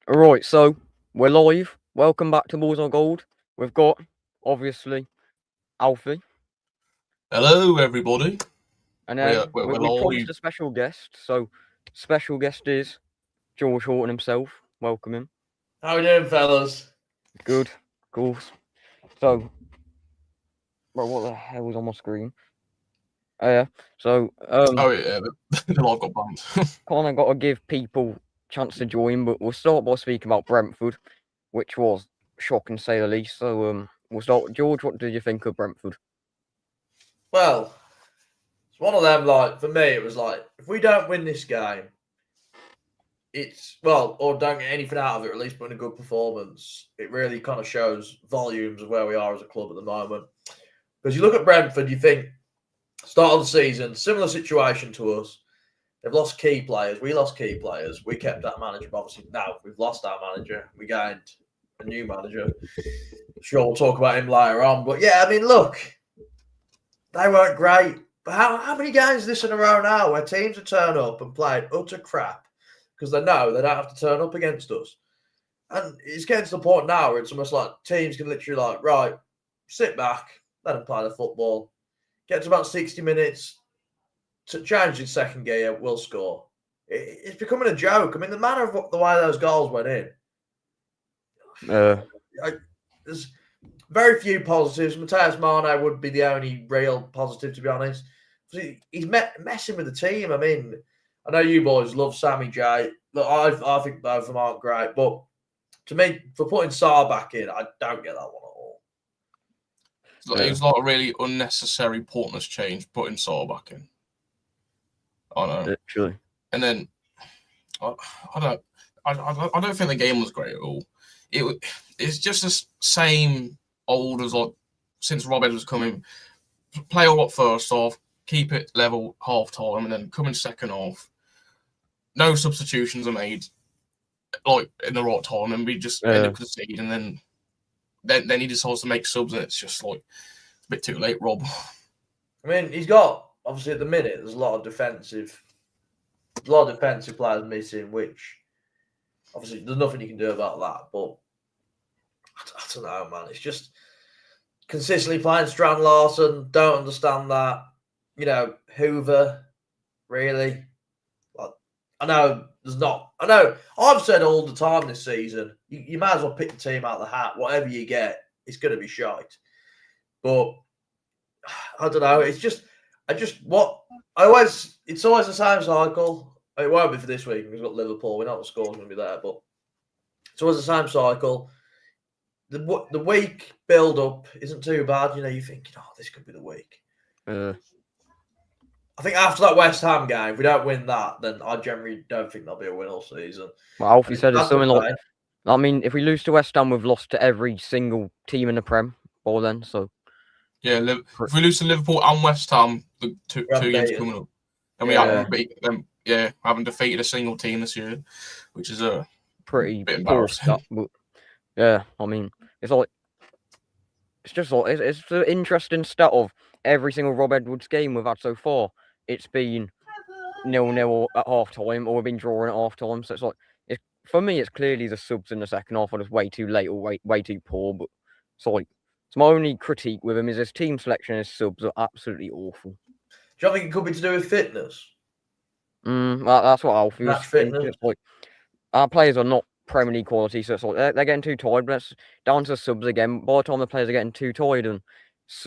Alright, so we're live. Welcome back to Boys on Gold. We've got, obviously, Alfie. Hello, everybody. And then We're we promised live. a special guest. So, special guest is George Horton himself. Welcome him. How we doing, fellas? Good, of course. So, bro, what the hell was on my screen? Oh, yeah. So, Oh yeah, the live got banned. kind of got to give people a chance to join, but we'll start by speaking about Brentford, which was shocking to say the least. So, we'll start. George, what did you think of Brentford? Well, it's one of them, like, for me, it was like, if we don't win this game, or don't get anything out of it, or at least put in a good performance, it really kind of shows volumes of where we are as a club at the moment. Because you look at Brentford, you think, start of the season, similar situation to us. They've lost key players. We lost key players. We kept our manager. But obviously, now we've lost our manager. We gained a new manager. Sure, we'll talk about him later on. But yeah, I mean, look, they weren't great. But how many games this in a row now where teams have turned up and played utter crap because they know they don't have to turn up against us? And it's getting to the point now where it's almost like teams can literally like, right, sit back, let them play the football, get to about 60 minutes, to change in second gear, we'll score. It's becoming a joke. I mean, the manner of the way those goals went in, there's very few positives. Mateus Mane would be the only real positive, to be honest. He's messing with the team. I mean, I know you boys love Sammy J. Look, I think both of them aren't great, but to me, for putting Sarr back in, I don't get that one at all. It was like a really unnecessary, pointless change putting Sarr back in. I know. Literally. And then I don't think the game was great at all. It's just the same old as like since Rob Edwards coming. Play all up first half, keep it level half time, and then come in second half. No substitutions are made like in the right time, and we just end up conceding. And then he decides to make subs, and it's just like it's a bit too late, Rob. I mean, he's got obviously at the minute there's a lot of defensive players missing, which obviously there's nothing you can do about that. But I don't know, man. It's just consistently playing Strand Larson. Don't understand that. You know, Hoover, really. Like, I know I've said all the time this season, you might as well pick the team out of the hat. Whatever you get, it's going to be shite. But I don't know. It's always the same cycle. It won't be for this week. We've got Liverpool. We know the score's going to be there, but it's always the same cycle. The week build up isn't too bad. You know, you think, this could be the week. I think after that West Ham game, if we don't win that, then I generally don't think there'll be a win all season. Well, Alfie said it's something like, I mean, if we lose to West Ham, we've lost to every single team in the Prem by then. So yeah, if we lose to Liverpool and West Ham, the two games coming up, and we haven't beat them. Yeah, haven't defeated a single team this year, which is a pretty bit embarrassing. But yeah, I mean, it's just like it's an interesting stat of every single Rob Edwards game we've had so far. It's been 0-0 at half time, or we've been drawing at half time. So it's like, for me, it's clearly the subs in the second half are just way too late or way too poor. But it's my only critique with him is his team selection and his subs are absolutely awful. Do you think it could be to do with fitness? That's what Alfie was thinking. It's like our players are not Premier League quality, so it's like they're getting too tired. But it's down to the subs again. By the time the players are getting too tired and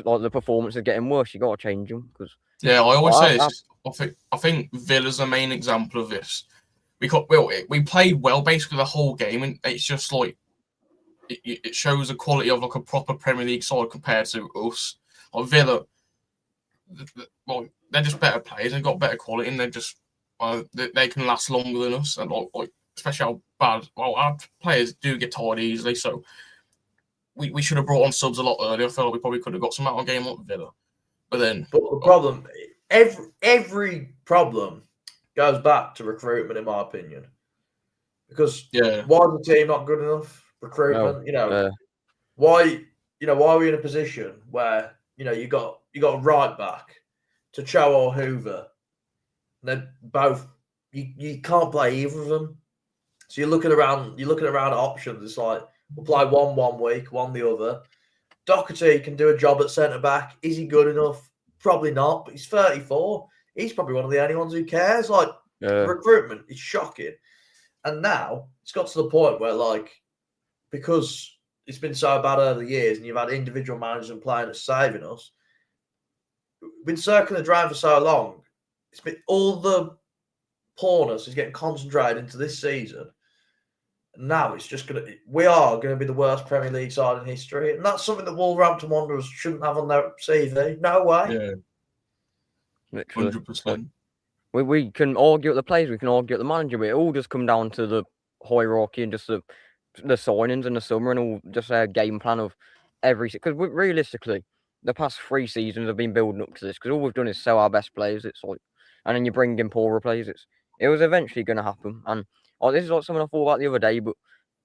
like the performance is getting worse, you got to change them. Because I always say this. I think Villa's the main example of this. We played well basically the whole game, and it's just like it shows the quality of like a proper Premier League side compared to us. Like Villa, they're just better players. They've got better quality, and they're just they can last longer than us. And like especially how bad our players do get tired easily. So we should have brought on subs a lot earlier. I feel like we probably could have got some out of the game like Villa. But the problem, every problem goes back to recruitment, in my opinion. Because why is the team not good enough? Recruitment, why are we in a position where you got a right back to Cho or Hoover? They're both you can't play either of them. So you're looking around options. It's like we'll play one week, one the other. Doherty can do a job at centre back. Is he good enough? Probably not, but he's 34. He's probably one of the only ones who cares. Like recruitment is shocking. And now it's got to the point where, like, because it's been so bad over the years and you've had individual managers and players saving us, we've been circling the drain for so long. It's been all the poorness is getting concentrated into this season. And now it's just we are going to be the worst Premier League side in history. And that's something that Wolverhampton Wanderers shouldn't have on their CV. No way. Yeah. Literally. 100%. We can argue at the players, we can argue at the manager, but it all just come down to the hierarchy and just the signings in the summer and all just a game plan of every. Because realistically, the past 3 seasons have been building up to this. Because all we've done is sell our best players. It's like, and then you bring in poorer players. It was eventually going to happen. And this is like something I thought about the other day, but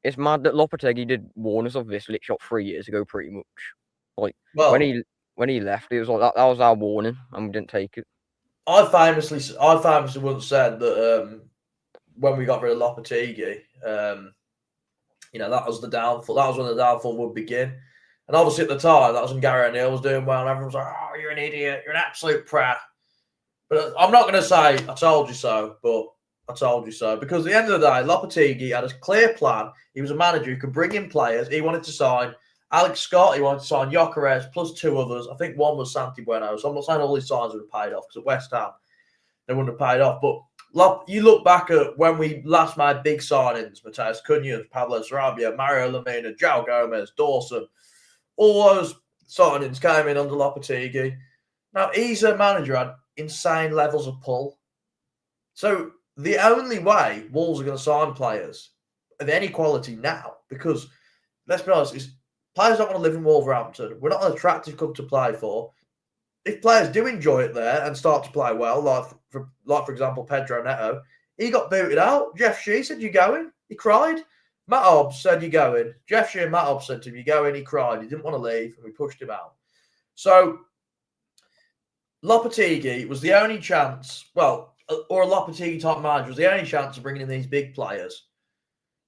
it's mad that Lopetegui did warn us of this literally 3 years ago, pretty much. Like when he left, it was like that was our warning, and we didn't take it. I famously once said that when we got rid of Lopetegui, that was the downfall. That was when the downfall would begin. And obviously at the time, that was when Gary O'Neill was doing well, and everyone was like, "Oh, you're an idiot. You're an absolute prat." But I'm not going to say I told you so, but I told you so. Because at the end of the day, Lopetegui had a clear plan. He was a manager who could bring in players. He wanted to sign Alex Scott. He wanted to sign Gyökeres plus 2 others. I think one was Santi Bueno. So I'm not saying all these signs would have paid off because at West Ham, they wouldn't have paid off. But you look back at when we last made big signings, Mateus Cunha, Pablo Sarabia, Mario Lemina, João Gomez, Dawson. All those signings came in under Lopetegui. Now, he's a manager had insane levels of pull. So the only way Wolves are going to sign players of any quality now, because let's be honest, players don't want to live in Wolverhampton. We're not an attractive club to play for. If players do enjoy it there and start to play well, like for example, Pedro Neto, he got booted out. Jeff Shee said, "You going?" He cried. Matt Hobbs said, "You going?" Jeff Shee and Matt Hobbs said to him, "You going?" He cried. He didn't want to leave, and we pushed him out. So Lopetegui was the only chance, or a Lopetegui type manager was the only chance of bringing in these big players.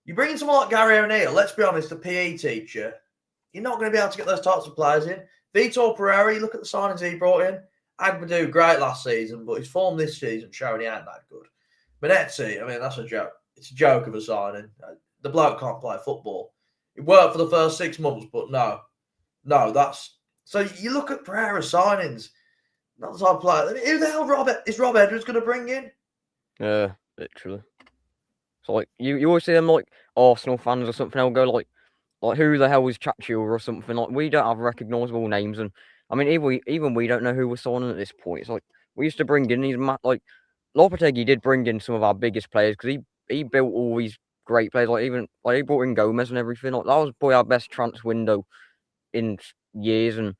You bring in someone like Gary O'Neill, let's be honest, the PE teacher, you're not going to be able to get those types of players in. Vitor Pereira, you look at the signings he brought in. Agbadou, great last season, but his form this season showing he ain't that good. Benetti, I mean, that's a joke. It's a joke of a signing. The bloke can't play football. It worked for the first 6 months, but no, that's... So you look at Pereira's signings, not the type of player. Who the hell is Rob Edwards going to bring in? Yeah, literally. So like you always see them like Arsenal fans or something. They'll go like who the hell is Chachua or something. Like we don't have recognisable names, and I mean even we don't know who we're signing at this point. It's like we used to bring in these like Lopetegui did bring in some of our biggest players because he built all these great players. Like even he brought in Gomez and everything. Like that was probably our best transfer window in years, and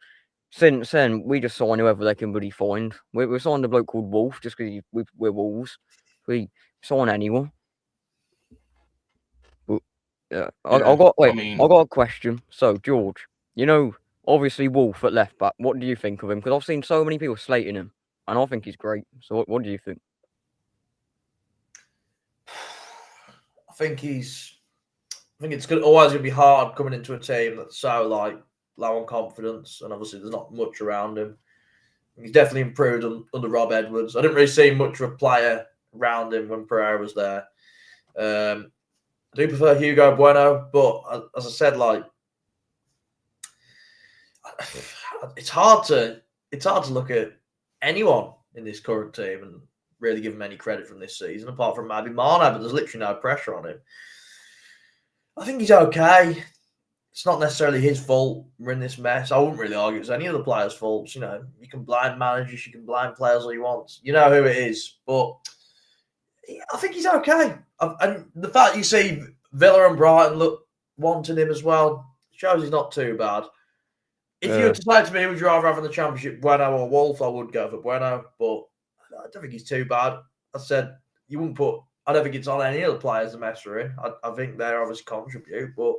since then we just sign whoever they can bloody find. We signed a bloke called Wolf just because we're Wolves. We sign anyone. But yeah, I got a question. So George, obviously Wolf at left back. What do you think of him? Because I've seen so many people slating him, and I think he's great. So what do you think? I think it's always going to be hard coming into a team that's so like low on confidence, and obviously there's not much around him. He's definitely improved under Rob Edwards. I didn't really see much of a player around him when Pereira was there. I do prefer Hugo Bueno, but as I said, like it's hard to look at anyone in this current team and really give him any credit from this season, apart from maybe Mane, but there's literally no pressure on him. I think he's okay. It's not necessarily his fault we're in this mess. I wouldn't really argue it's any of the players' faults. You can blame managers, you can blame players all you want. You know who it is. But I think he's okay. And the fact you see Villa and Brighton wanting him as well shows he's not too bad. If you were to say to me, would you rather have in the Championship Bueno or Wolf, I would go for Bueno. But I don't think he's too bad. I said you wouldn't put... I don't think it's on any of the players the mess are in. I think they obviously contribute, but...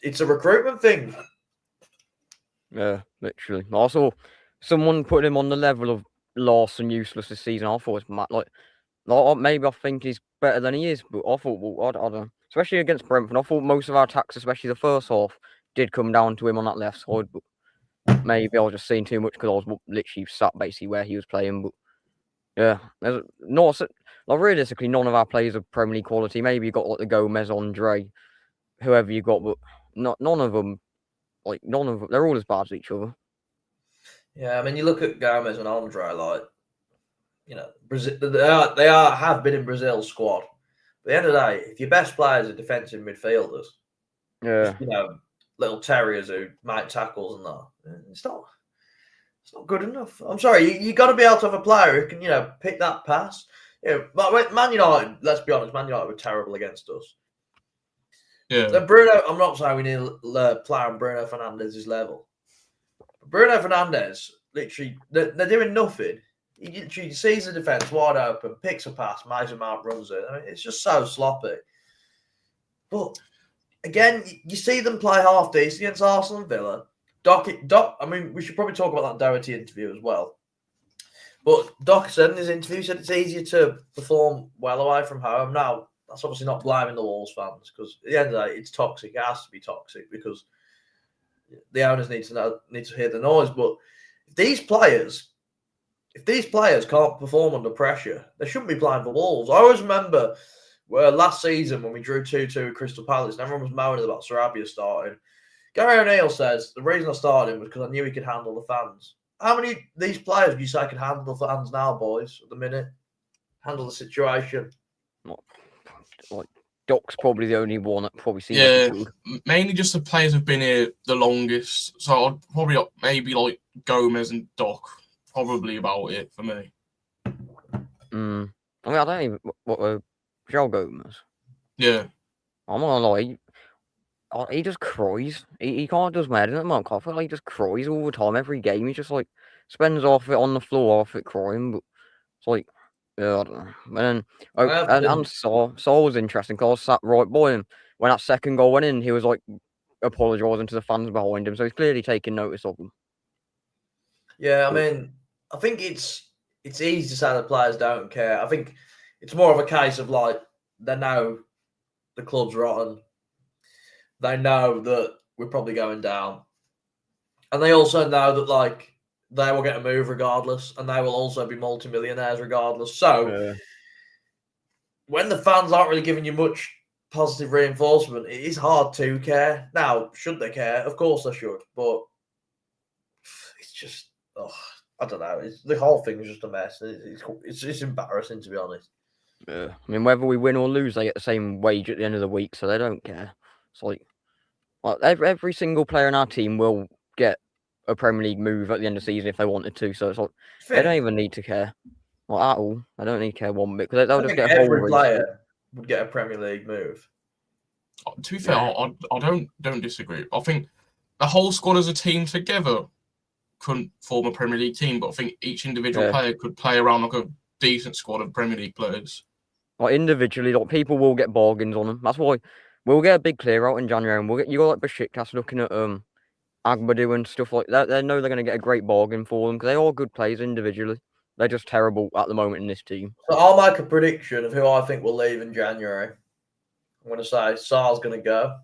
It's a recruitment thing. Yeah, literally. Also, someone put him on the level of Larson useless this season. I thought it's mad. Like maybe I think he's better than he is. But I thought, well, I don't know. Especially against Brentford, I thought most of our attacks, especially the first half, did come down to him on that left side. But maybe I was just seeing too much because I was literally sat basically where he was playing. But yeah, there's not like realistically, none of our players are Premier League quality. Maybe you got like the Gomez, Andre, whoever you got, but none of them. Like none of them, they're all as bad as each other. Yeah, I mean, you look at Gomez and Andre, like, you know, Brazil, they have been in Brazil's squad. But at the end of the day, if your best players are defensive midfielders, Yeah, you know, little terriers who make tackles and that, it's not good enough. I'm sorry, you got to be able to have a player who can, you know, pick that pass. Yeah, like Man United. Let's be honest, Man United were terrible against us. Yeah. So Bruno, I'm not saying we need a player on Bruno Fernandes's level. But Bruno Fernandes, literally, they're doing nothing. He literally sees the defence wide open, picks a pass, makes a mark, runs it. I mean, it's just so sloppy. But again, you see them play half decent against Arsenal and Villa. Doc, I mean, we should probably talk about that Doherty interview as well. But Doc said in his interview, he said it's easier to perform well away from home. Now, that's obviously not blaming the Wolves fans because at the end of the day, it's toxic. It has to be toxic because the owners need to hear the noise. But if these players can't perform under pressure, they shouldn't be playing for Wolves. I always remember last season when we drew 2-2 with Crystal Palace and everyone was moaning about Sarabia starting. Gary O'Neill says the reason I started him was because I knew he could handle the fans. How many of these players would you say can handle the fans now, boys, at the minute? Handle the situation? like Doc's probably the only one that probably seems Yeah, like mainly just the players who've been here the longest. So I'd probably maybe like Gomez and Doc. Probably about it for me. I mean, I don't even what Joe Gomez. Yeah. I'm not gonna lie. He just cries. He can't just mad in the moment. I feel like he just cries all the time. Every game, he just like spends half of it on the floor, half of it crying. But it's like, yeah, I don't know. And then and Saul was interesting because I was sat right by him when that second goal went in. He was like apologising to the fans behind him, so he's clearly taking notice of them. Yeah, I mean, I think it's easy to say the players don't care. I think it's more of a case of like they know the club's rotten. They know that we're probably going down. And they also know that like they will get a move regardless, and they will also be multimillionaires regardless. So when the fans aren't really giving you much positive reinforcement, it is hard to care. Now, should they care? Of course they should, but it's just I don't know. The whole thing is just a mess. It's embarrassing, to be honest. Yeah, I mean, whether we win or lose, they get the same wage at the end of the week, so they don't care. It's like every single player in our team will get a Premier League move at the end of the season if they wanted to. So it's like they don't even need to care, like at all. They don't need to care one bit because they'll just get a whole every player would get a Premier League move. To be fair, I don't disagree. I think the whole squad as a team together couldn't form a Premier League team, but I think each individual player could play around like a decent squad of Premier League players. Like individually, like people will get bargains on them. That's why we'll get a big clear out in January, and you got like Besiktas looking at Agbadu and stuff like that. They know they're going to get a great bargain for them because they are good players individually. They're just terrible at the moment in this team. So I'll make a prediction of who I think will leave in January. I'm going to say Sar's going to go.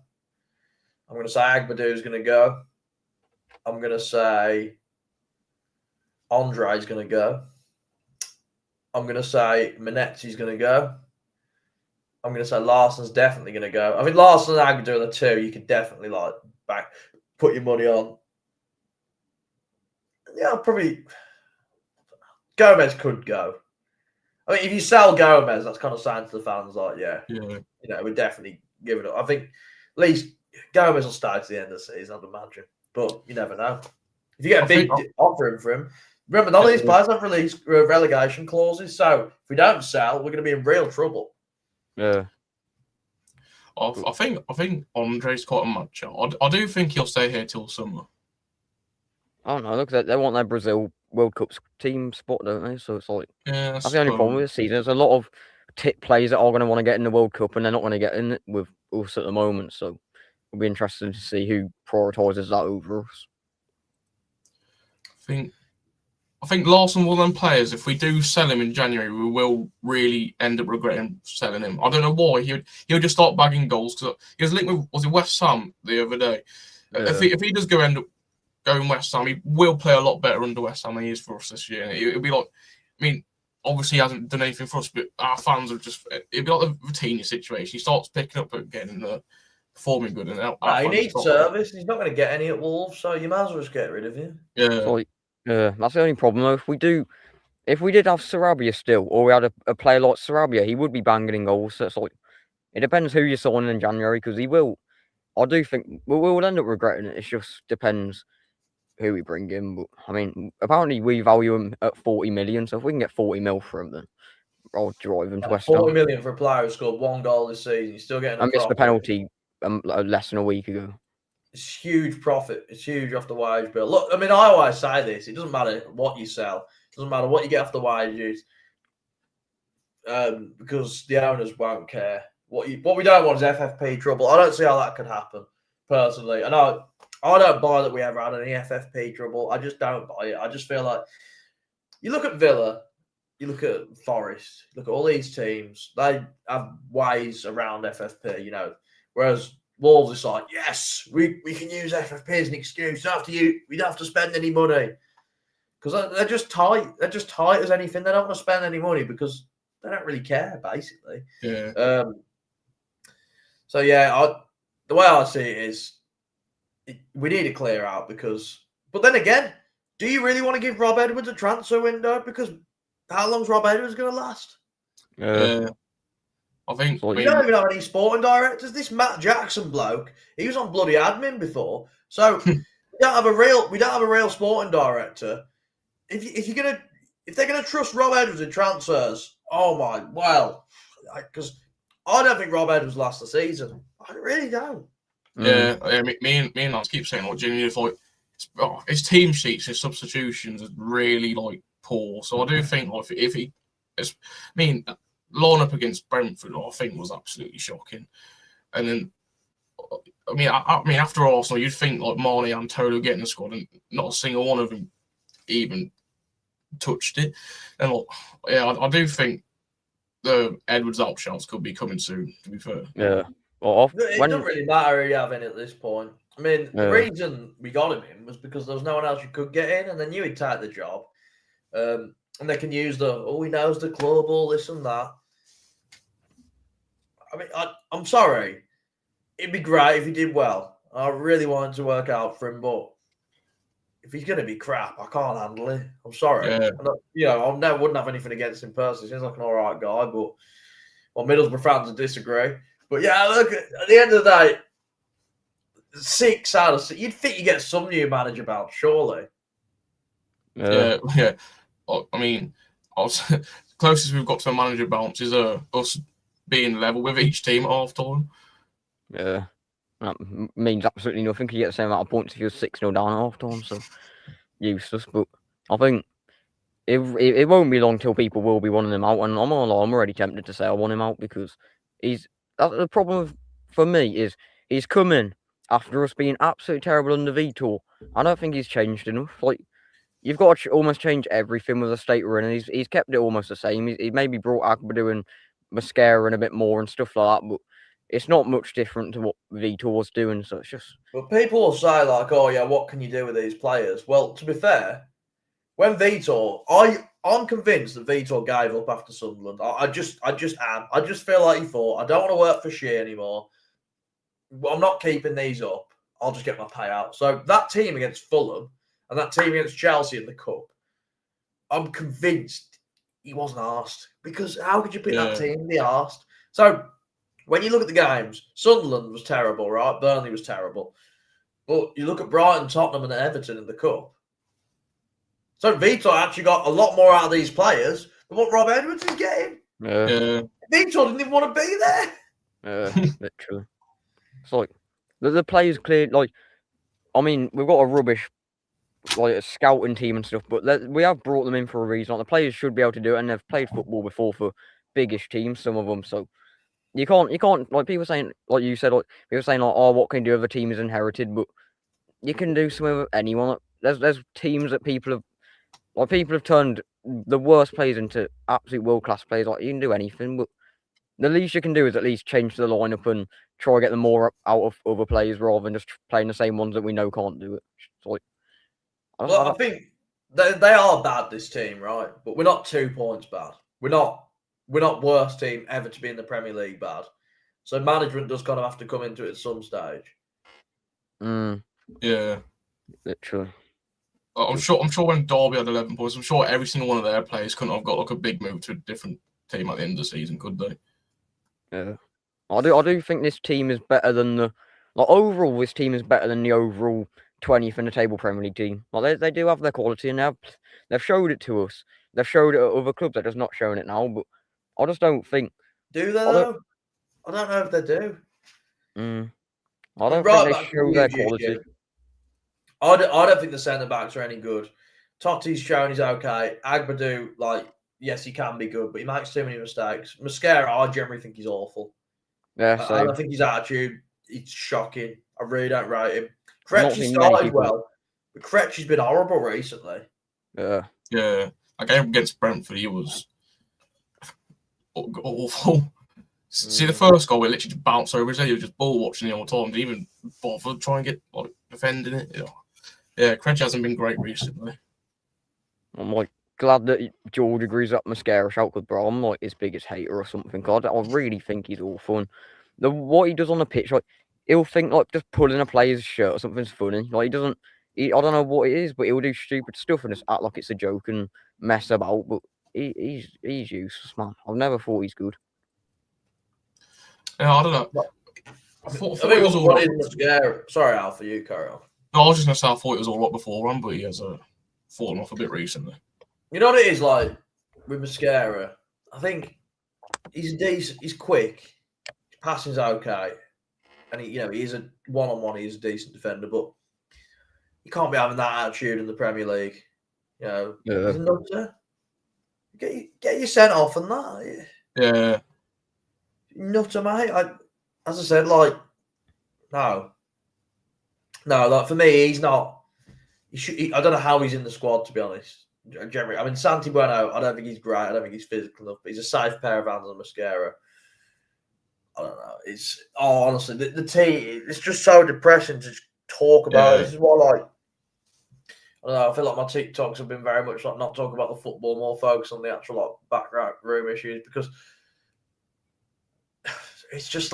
I'm going to say Agbadu's going to go. I'm going to say Andre's going to go. I'm going to say Manetti's going to go. I'm going to say Larsson's definitely going to go. I think Larsson and Agbadu are the two you could definitely like put your money on. Yeah, probably Gomez could go. I mean, if you sell Gomez, that's kind of saying to the fans like, we're definitely giving it. I think at least Gomez will start to the end of the season, I'd imagine. But you never know. If you get a big offering for him, remember, none of these players have released relegation clauses. So if we don't sell, we're going to be in real trouble. Yeah. I think Andre's quite a macho. I do think he'll stay here till summer. I don't know. Look, they want their Brazil World Cup team spot, don't they? So it's like that's the only problem with this season. There's a lot of tip players that are going to want to get in the World Cup, and they're not going to get in it with us at the moment. So it'll be interesting to see who prioritises that over us. I think I think Larson will then players. If we do sell him in January, we will really end up regretting selling him. I don't know why. He'll just start bagging goals because he was linked with West Ham the other day. Yeah. If he does end up going West Ham, he will play a lot better under West Ham than he is for us this year. It'll be like, I mean, obviously he hasn't done anything for us, but our fans are just. It'll be like the Vitinha situation. He starts picking up again and performing good, and he needs service. He's not going to get any at Wolves, so you might as well just get rid of him. Yeah. That's the only problem though. If we did have Sarabia still, or we had a player like Sarabia, he would be banging in goals. So it's like, it depends who you're signing in January, because he will. I do think we'll end up regretting it. It just depends who we bring in. But I mean, apparently we value him at 40 million. So if we can get 40 mil for him, then I'll drive him to West Ham. 40 million for a player who scored 1 goal this season. He's still getting. I missed the penalty less than a week ago. It's huge profit. It's huge off the wage bill. Look, I mean, I always say this. It doesn't matter what you sell. It doesn't matter what you get off the wages, because the owners won't care. What we don't want is FFP trouble. I don't see how that could happen, personally. And I don't buy that we ever had any FFP trouble. I just don't buy it. I just feel like you look at Villa, you look at Forest, look at all these teams. They have ways around FFP, you know, whereas Wolves is like, yes, we can use FFP as an excuse. We don't have to spend any money, because they're just tight. They're just tight as anything. They don't want to spend any money because they don't really care, basically. Yeah. So yeah, the way I see it is, we need to clear out because. But then again, do you really want to give Rob Edwards a transfer window? Because how long's Rob Edwards going to last? I think we don't even have any sporting directors. This Matt Jackson bloke, he was on bloody admin before, so we don't have a real sporting director. If they're gonna trust Rob Edwards in transfers, because I don't think Rob Edwards lasts the season. I really don't. Yeah, me and Lance keep saying like genuinely, like his team sheets, his substitutions are really like poor. So I do think like if he, line up against Brentford, I think was absolutely shocking. And then, I mean, after Arsenal, you'd think like Marley and Tolo getting the squad, and not a single one of them even touched it. And like, yeah, I do think the Edwards options could be coming soon. To be fair, yeah. Well, it doesn't really matter who you have in at this point. I mean, the reason we got him in was because there was no one else you could get in, and they knew he'd take the job. And they can use he knows the club, all this and that. I mean, I'm sorry. It'd be great if he did well. I really wanted to work out for him, but if he's going to be crap, I can't handle it. I'm sorry. Yeah. I wouldn't have anything against him personally. He seems like an all right guy, but Middlesbrough fans would disagree. But yeah, look, at the end of the day, 6 out of 6. You'd think you get some new manager bounce, surely. Yeah. I mean, closest we've got to a manager bounce is us being level with each team at half time. Yeah, that means absolutely nothing. You get the same amount of points if you're 6-0 down at half time, so useless. But I think it won't be long till people will be wanting him out, and I'm already tempted to say I want him out because the problem for me is he's come in after us being absolutely terrible under Vitor. I don't think he's changed enough. Like, you've got to almost change everything with the state we're in, and he's kept it almost the same. He maybe brought Agbadou and Mascara and a bit more and stuff like that, but it's not much different to what Vitor was doing. So it's just. But people will say like, "Oh yeah, what can you do with these players?" Well, to be fair, when Vitor, I'm convinced that Vitor gave up after Sunderland. I just am. I just feel like he thought, I don't want to work for Shea anymore. I'm not keeping these up. I'll just get my payout. So that team against Fulham and that team against Chelsea in the Cup, I'm convinced he wasn't asked, because how could you pick that team to be asked? So when you look at the games, Sunderland was terrible, right? Burnley was terrible. But you look at Brighton, Tottenham and Everton in the Cup. So Vitor actually got a lot more out of these players than what Rob Edwards is getting. Yeah. Vitor didn't even want to be there. Yeah, literally. It's like the players cleared. Like, I mean, we've got a rubbish a scouting team and stuff, but we have brought them in for a reason. Like, the players should be able to do it, and they've played football before for biggish teams, some of them. So you can't like people saying, like you said, like people saying like, oh, what can you do if a team is inherited? But you can do something with anyone. There's teams that people have Like people have turned the worst players into absolute world class players. Like you can do anything, but the least you can do is at least change the lineup and try to get them more out of other players rather than just playing the same ones that we know can't do it. It's like, I think they are bad, this team, right? But we're not 2 points bad. We're not worst team ever to be in the Premier League bad. So management does kind of have to come into it at some stage. Yeah, literally. I'm sure when Derby had 11 points, I'm sure every single one of their players couldn't have got like a big move to a different team at the end of the season, could they? Yeah, I do think this team is better than overall. This team is better than the overall 20th in the table Premier League team. Like they do have their quality, and they've showed it to us. They've showed it at other clubs. They're just not showing it now. But I just don't think. Do they though? I don't know if they do. I don't think they show their quality. Issue. I don't think the centre backs are any good. Totti's shown he's okay. Agbadou, yes, he can be good, but he makes too many mistakes. Mascara, I generally think he's awful. Yeah, I don't think his attitude, it's shocking. I really don't rate him. Krejci started well, but Krejci's been horrible recently. Yeah. That game against Brentford, he was awful. See, the first goal, we literally just bounced over his head. He was just ball watching the whole time. Didn't even bother trying to get defending it. Yeah, Krejci hasn't been great recently. I'm glad that George agrees that Mascara shout, because bro, I'm his biggest hater or something. God, I really think he's awful. And what he does on the pitch, he'll think just pulling a player's shirt or something's funny. He doesn't. I don't know what it is, but he'll do stupid stuff and just act like it's a joke and mess about. But he's useless, man. I've never thought he's good. Yeah, I don't know. I thought it was all right. Sorry, Alfie, you carry on. No, I was just going to say I thought it was all right before, but he has fallen off a bit recently. You know what it is with Mascara? I think he's decent. He's quick. His passing's okay, and he is a one-on-one. He's a decent defender, but you can't be having that attitude in the Premier League. He's a nutter. Get you sent off and that. Yeah. Nutter, mate. As I said, no. For me, he's not. I don't know how he's in the squad, to be honest. Generally, I mean, Santi Bueno, I don't think he's great. I don't think he's physical enough, but he's a safe pair of hands on Mascara. I don't know. Honestly, the team, it's just so depressing to talk about. Yeah. This is what, I don't know. I feel like my TikToks have been very much not talk about the football, more focus on the actual background room issues, because it's just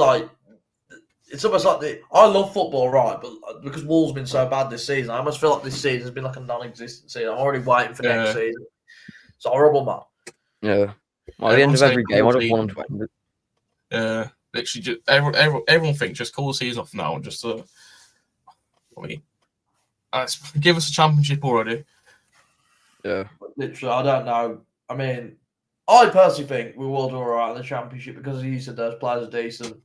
it's almost I love football, right? But because Wolves have been so bad this season, I almost feel like this season has been like a non-existent season. I'm already waiting for next season. It's horrible, man. Yeah. At the end of every game, I just want them to end it. Yeah. Literally, just, everyone thinks just call the season off now and just, give us a championship already. Yeah. Literally, I don't know. I mean, I personally think we will do all right in the championship because, as you said, those players are decent.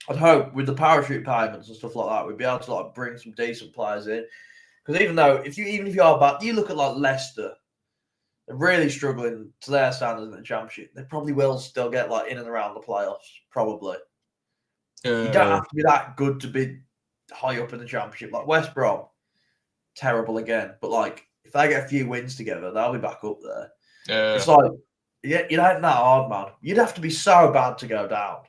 I'd hope with the parachute payments and stuff like that, we'd be able to bring some decent players in. Because even if you are bad, you look at Leicester, they're really struggling to their standards in the championship. They probably will still get in and around the playoffs, probably. You don't have to be that good to be high up in the championship. West Brom, terrible again. But if they get a few wins together, they'll be back up there. Yeah. It's it ain't that hard, man. You'd have to be so bad to go down.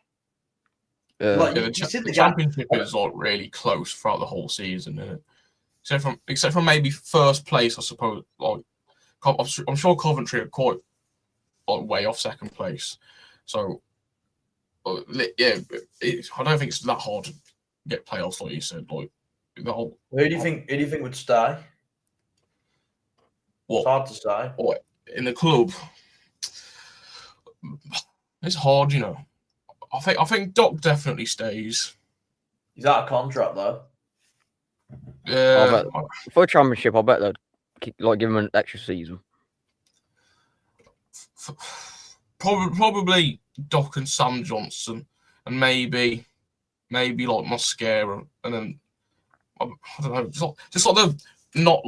The championship is really close throughout the whole season, isn't it? Except from maybe first place, I suppose. I'm sure Coventry are quite way off second place. So I don't think it's that hard to get playoffs, like you said. Who do you think would stay? What? It's hard to say. In the club, it's hard, I think Doc definitely stays. He's out of contract though. Yeah. For a championship, I bet they'd give him an extra season. Probably Doc and Sam Johnson, and maybe Mascara, and then I don't know, just the not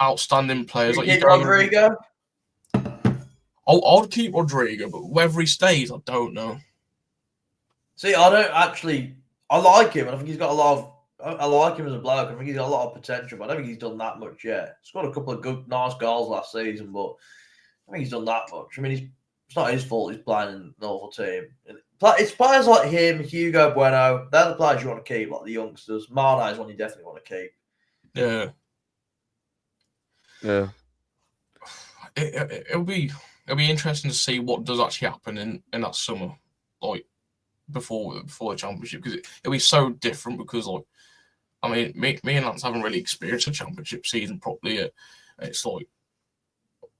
outstanding players. Rodrigo. I'd keep Rodrigo, but whether he stays, I don't know. See, I don't actually. I like him, and I think he's got a lot of I like him as a bloke. I think he's got a lot of potential, but I don't think he's done that much yet. He's got a couple of good, nice goals last season, but I think he's done that much. I mean, it's not his fault he's playing in an awful team. It's players like him, Hugo Bueno, they're the players you want to keep, like the youngsters. Mane is one you definitely want to keep. Yeah. Yeah. It'll be interesting to see what does actually happen in that summer, like before the championship, because it'll be so different. Because like, I mean, me and Lance haven't really experienced a championship season properly yet. It's like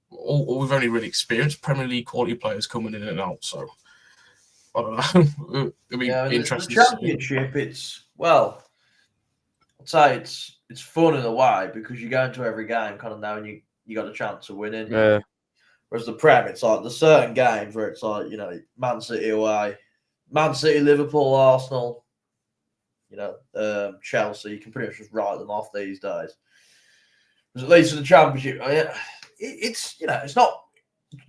all we've only really experienced Premier League quality players coming in and out. So I don't know. It'll be interesting. The championship, I'd say it's fun in a way because you go into every game kind of knowing you got a chance of winning. Yeah. Whereas the Prem, it's like there's certain games where it's like, you know, Man City away, Man City, Liverpool, Arsenal, you know, Chelsea. You can pretty much just write them off these days. But at least in the championship, it's, you know, it's not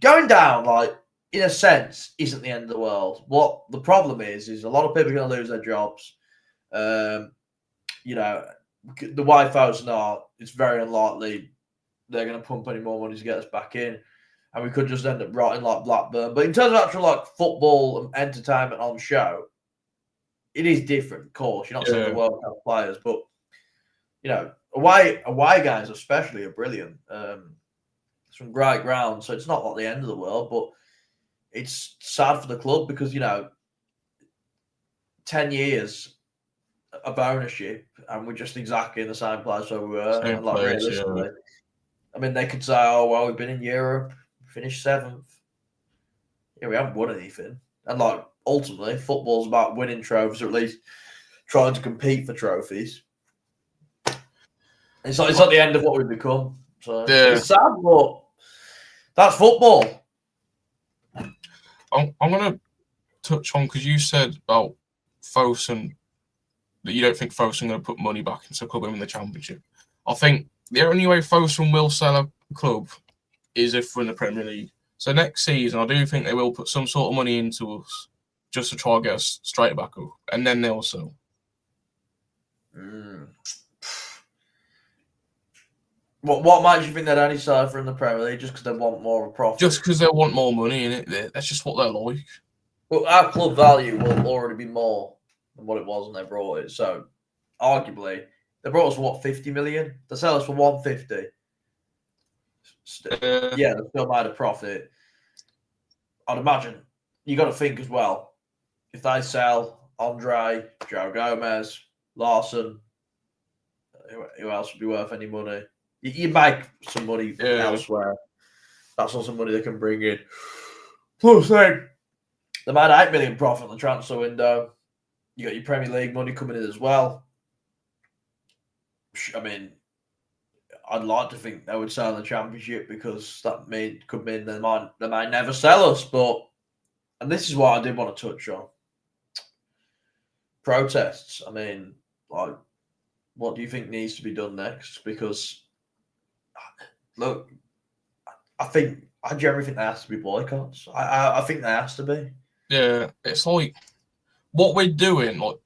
going down, like, in a sense, isn't the end of the world. What the problem is a lot of people are going to lose their jobs. You know, the way Fosun are, it's very unlikely they're going to pump any more money to get us back in. And we could just end up rotting like Blackburn. But in terms of actual like football and entertainment on show, it is different, of course. You're not seeing the World Cup players, but you know, away games especially are brilliant. Some great ground, so it's not like the end of the world, but it's sad for the club because, you know, 10 years of ownership and we're just exactly in the same place where we were. Same and like place, realistically, I mean, they could say, "Oh well, we've been in Europe, finished 7th. Yeah, we haven't won anything." And like ultimately, football's about winning trophies, or at least trying to compete for trophies. It's like the end of what we've become. So it's sad, but that's football. I'm gonna touch on, because you said about Fosun that you don't think Fosun going to put money back into the club in the championship. I think the only way Fosun will sell a club is if we're in the Premier League. So next season, I do think they will put some sort of money into us just to try and get us straight back up, and then they'll sell. What makes you think they'd only sell for in the Premier League just because they want more of a profit? Just because they want more money in it. That's just what they're like. Well, our club value will already be more than what it was when they brought it. So, arguably, they brought us, what, 50 million? They sell us for 150. Yeah, they still made a profit. I'd imagine you got to think as well, if they sell Andre, Joe Gomez, Larson, who else would be worth any money? You make some money elsewhere. That's also money they can bring in. Plus, they made 8 million profit on the transfer window. You got your Premier League money coming in as well. I mean, I'd like to think they would sell the Championship because that could mean they might never sell us. And this is what I did want to touch on. Protests. I mean, like, what do you think needs to be done next? Because, look, I generally think there has to be boycotts. I think there has to be. Yeah, it's like what we're doing. Like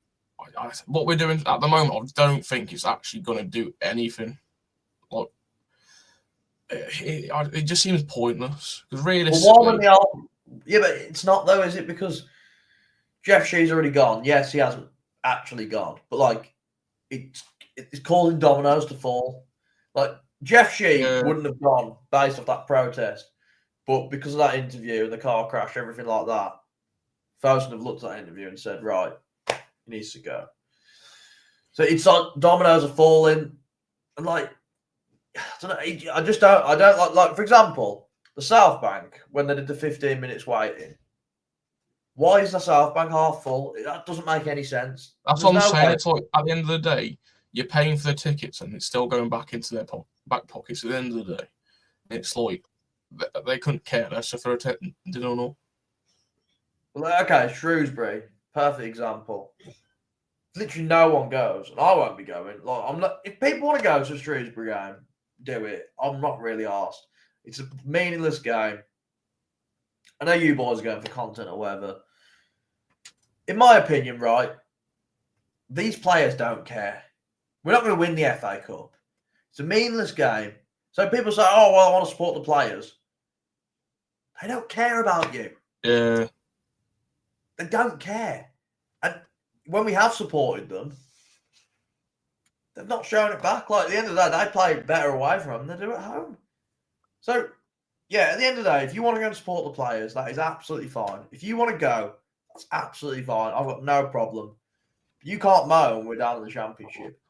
what we're doing at the moment, I don't think it's actually going to do anything. Like it just seems pointless. Because realistically, yeah, but it's not though, is it? Because Jeff Shee's already gone. Yes, he hasn't actually gone, but like it's causing dominoes to fall. Like Jeff Shee wouldn't have gone based off that protest, but because of that interview and the car crash, everything like that, Fosun have looked at that interview and said, right, he needs to go. So it's like dominoes are falling, and like I don't know. I don't like for example, the South Bank when they did the 15 minutes waiting. Why is the South Bank half full? That doesn't make any sense. That's what I'm saying. It's like at the end of the day, you're paying for the tickets and it's still going back into their back pockets at the end of the day. It's like they couldn't care less if they're attending or not. Well, okay, Shrewsbury, perfect example. Literally no one goes, and I won't be going. Like, I'm not. If people want to go to a Shrewsbury game, do it. I'm not really asked. It's a meaningless game. I know you boys are going for content or whatever. In my opinion, right, these players don't care. We're not going to win the FA Cup. It's a meaningless game. So people say, oh, well, I want to support the players. They don't care about you. Yeah. They don't care. And when we have supported them, they've not shown it back. Like, at the end of the day, they play better away from them than they do at home. So, yeah, at the end of the day, if you want to go and support the players, that is absolutely fine. If you want to go, that's absolutely fine. I've got no problem. You can't moan when we're down in the Championship.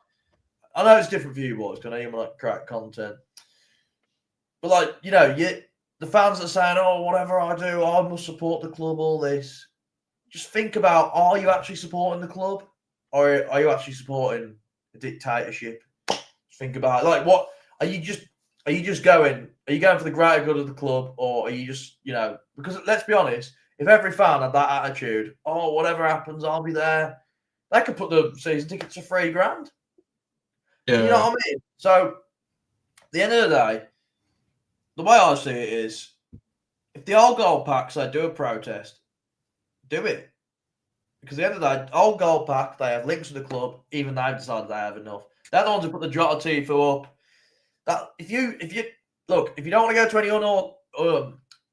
I know it's different for you boys, because I know you want to create content. But, like, you know, the fans are saying, oh, whatever I do, I must support the club, all this. Just think about, are you actually supporting the club? Or are you actually supporting a dictatorship? Think about it. Like, what are you going for the greater good of the club, or are you just, you know, because let's be honest, if every fan had that attitude, oh, whatever happens, I'll be there, they could put the season tickets for $3,000. Yeah. You know what I mean? So, at the end of the day, the way I see it is, if the old gold pack say do a protest, do it. Because at the end of the day, old gold pack, they have links to the club, even they've decided they have enough. They're the ones who put the Jota Tifo up. That if you don't want to go to any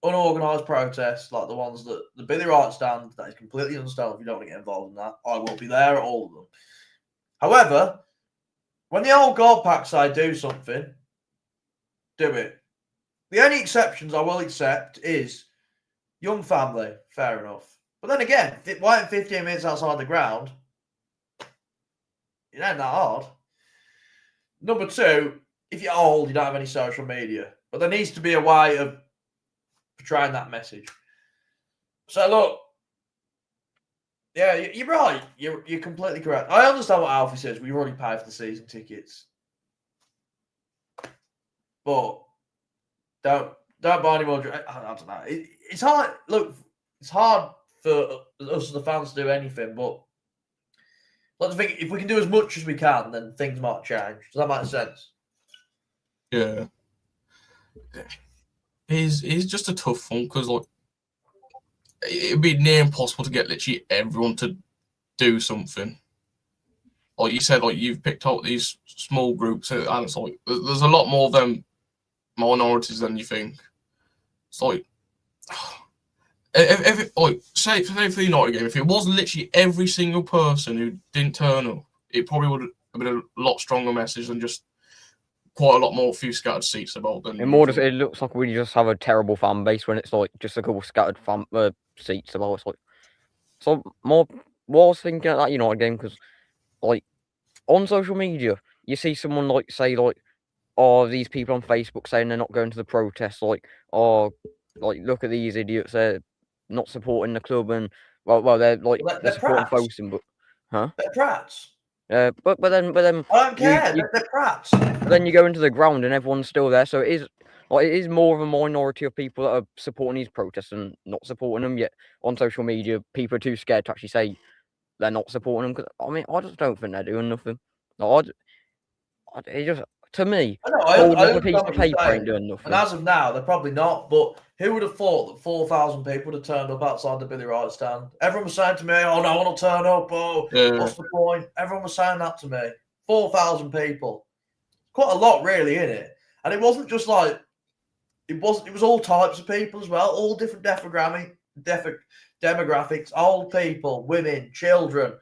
unorganised protests like the ones that the Billy Wright stand, that is completely understandable if you don't want to get involved in that. I will be there at all of them. However, when the old gold pack say do something, do it. The only exceptions I will accept is young family, fair enough. But then again, waiting 15 minutes outside the ground, it ain't that hard. Number two, if you're old, you don't have any social media. But there needs to be a way of portraying that message. So look, yeah, you're right. You're completely correct. I understand what Alfie says. We've already paid for the season tickets. But don't buy any more. I don't know. It's hard. Look, it's hard for us as the fans to do anything. But let's think, if we can do as much as we can, then things might change. Does that make sense? Yeah. It's just a tough one because, like, it'd be near impossible to get literally everyone to do something. Like you said, like, you've picked out these small groups, and it's like there's a lot more of them minorities than you think. It's like, like say for the United game, if it was literally every single person who didn't turn up, it probably would have been a lot stronger message than just quite a lot more few scattered seats about than it looks like we just have a terrible fan base when it's like just a couple scattered seats about. It's like, so more. What I was thinking at that United game, because like on social media, you see someone like say like, oh, these people on Facebook saying they're not going to the protest, like, oh, like, look at these idiots, they're not supporting the club, and well they're like they're supporting Folkestone, but They're prats. But then I don't care. They're prats. But then you go into the ground and everyone's still there, so it is more of a minority of people that are supporting these protests and not supporting them. Yet on social media, people are too scared to actually say they're not supporting them. Because I mean, I just don't think they're doing nothing. It just, to me, holding up a piece of paper ain't doing nothing. And as of now, they're probably not. But who would have thought that 4,000 people would have turned up outside the Billy Wright stand? Everyone was saying to me, "Oh no, I want to turn up. Oh, what's the point?" Everyone was saying that to me. 4,000 people, quite a lot, really, isn't it? And it wasn't just like it was all types of people as well, all different demographics, old people, women, children,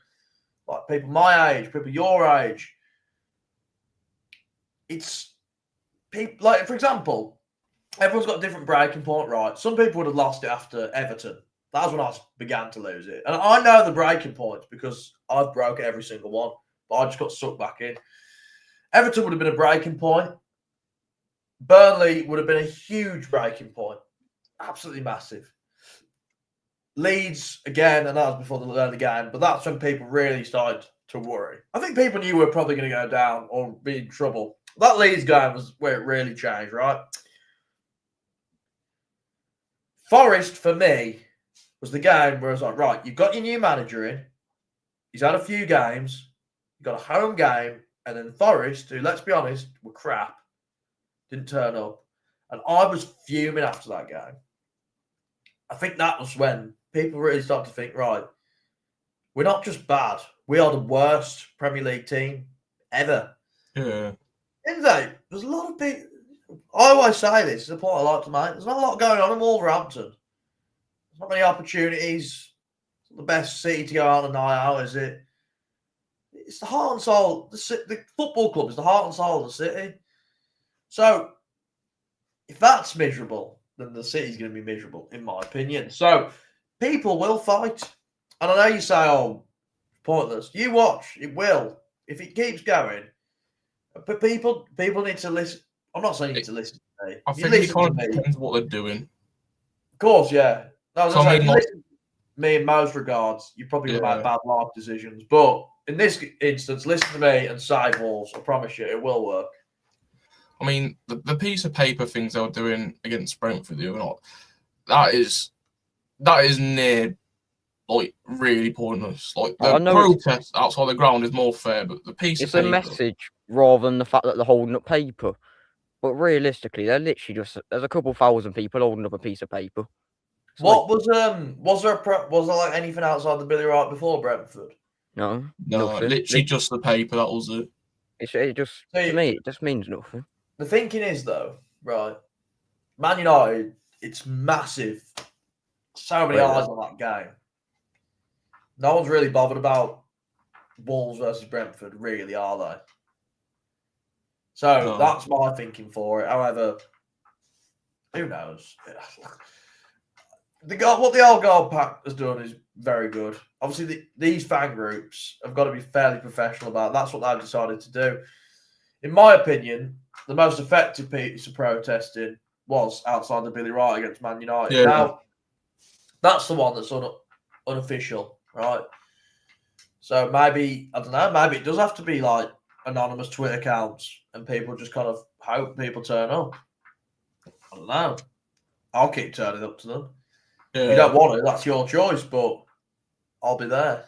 like people my age, people your age. It's people, like, for example, everyone's got a different breaking point, right? Some people would have lost it after Everton. That was when I began to lose it. And I know the breaking points because I've broken every single one, but I just got sucked back in. Everton would have been a breaking point. Burnley would have been a huge breaking point. Absolutely massive. Leeds, again, and that was before they learned the game, but that's when people really started to worry. I think people knew we were probably going to go down or be in trouble. That Leeds game was where it really changed, right? Forest, for me, was the game where I was like, right, you've got your new manager in. He's had a few games. You've got a home game. And then Forest, who, let's be honest, were crap, didn't turn up. And I was fuming after that game. I think that was when people really started to think, right, we're not just bad. We are the worst Premier League team ever. Yeah. Isn't there? There's a lot of people. I always say this, it's a point I like to make. There's not a lot going on in Wolverhampton. There's not many opportunities. It's not the best city to go out on a night out, is it? It's the heart and soul. The football club is the heart and soul of the city. So, if that's miserable, then the city's going to be miserable, in my opinion. So, people will fight. And I know you say, oh, pointless. You watch. It will. If it keeps going. But people need to listen. I'm not saying you need to listen to me. I think it kind of depends what they're doing. Of course, yeah. No, So, I mean, you listen to me in most regards, you're probably going to make bad life decisions. But in this instance, listen to me and side walls. I promise you, it will work. I mean, the piece of paper things they were doing against Brentford the other night, that is near, like, really pointless. Like, the protest outside the ground is more fair, but the piece of paper... It's a message rather than the fact that they're holding up paper. But realistically, they're literally just... There's a couple thousand people holding up a piece of paper. It's what was there like anything outside the Billy Wright before Brentford? No, nothing. Literally just the paper, that was it. It just, to me, it just means nothing. The thinking is, though, right, Man United, it's massive. So many eyes on that game. No one's really bothered about Wolves versus Brentford, really, are they? So that's my thinking for it. However, who knows? What the old gold pack has done is very good. Obviously, these fan groups have got to be fairly professional about it. That's what they've decided to do. In my opinion, the most effective piece of protesting was outside the Billy Wright against Man United. Yeah. Now, that's the one that's unofficial, right? So maybe, I don't know, maybe it does have to be like anonymous Twitter accounts and people just kind of hope people turn up. I don't know. I'll keep turning up to them. Yeah. If you don't want to, that's your choice, but I'll be there.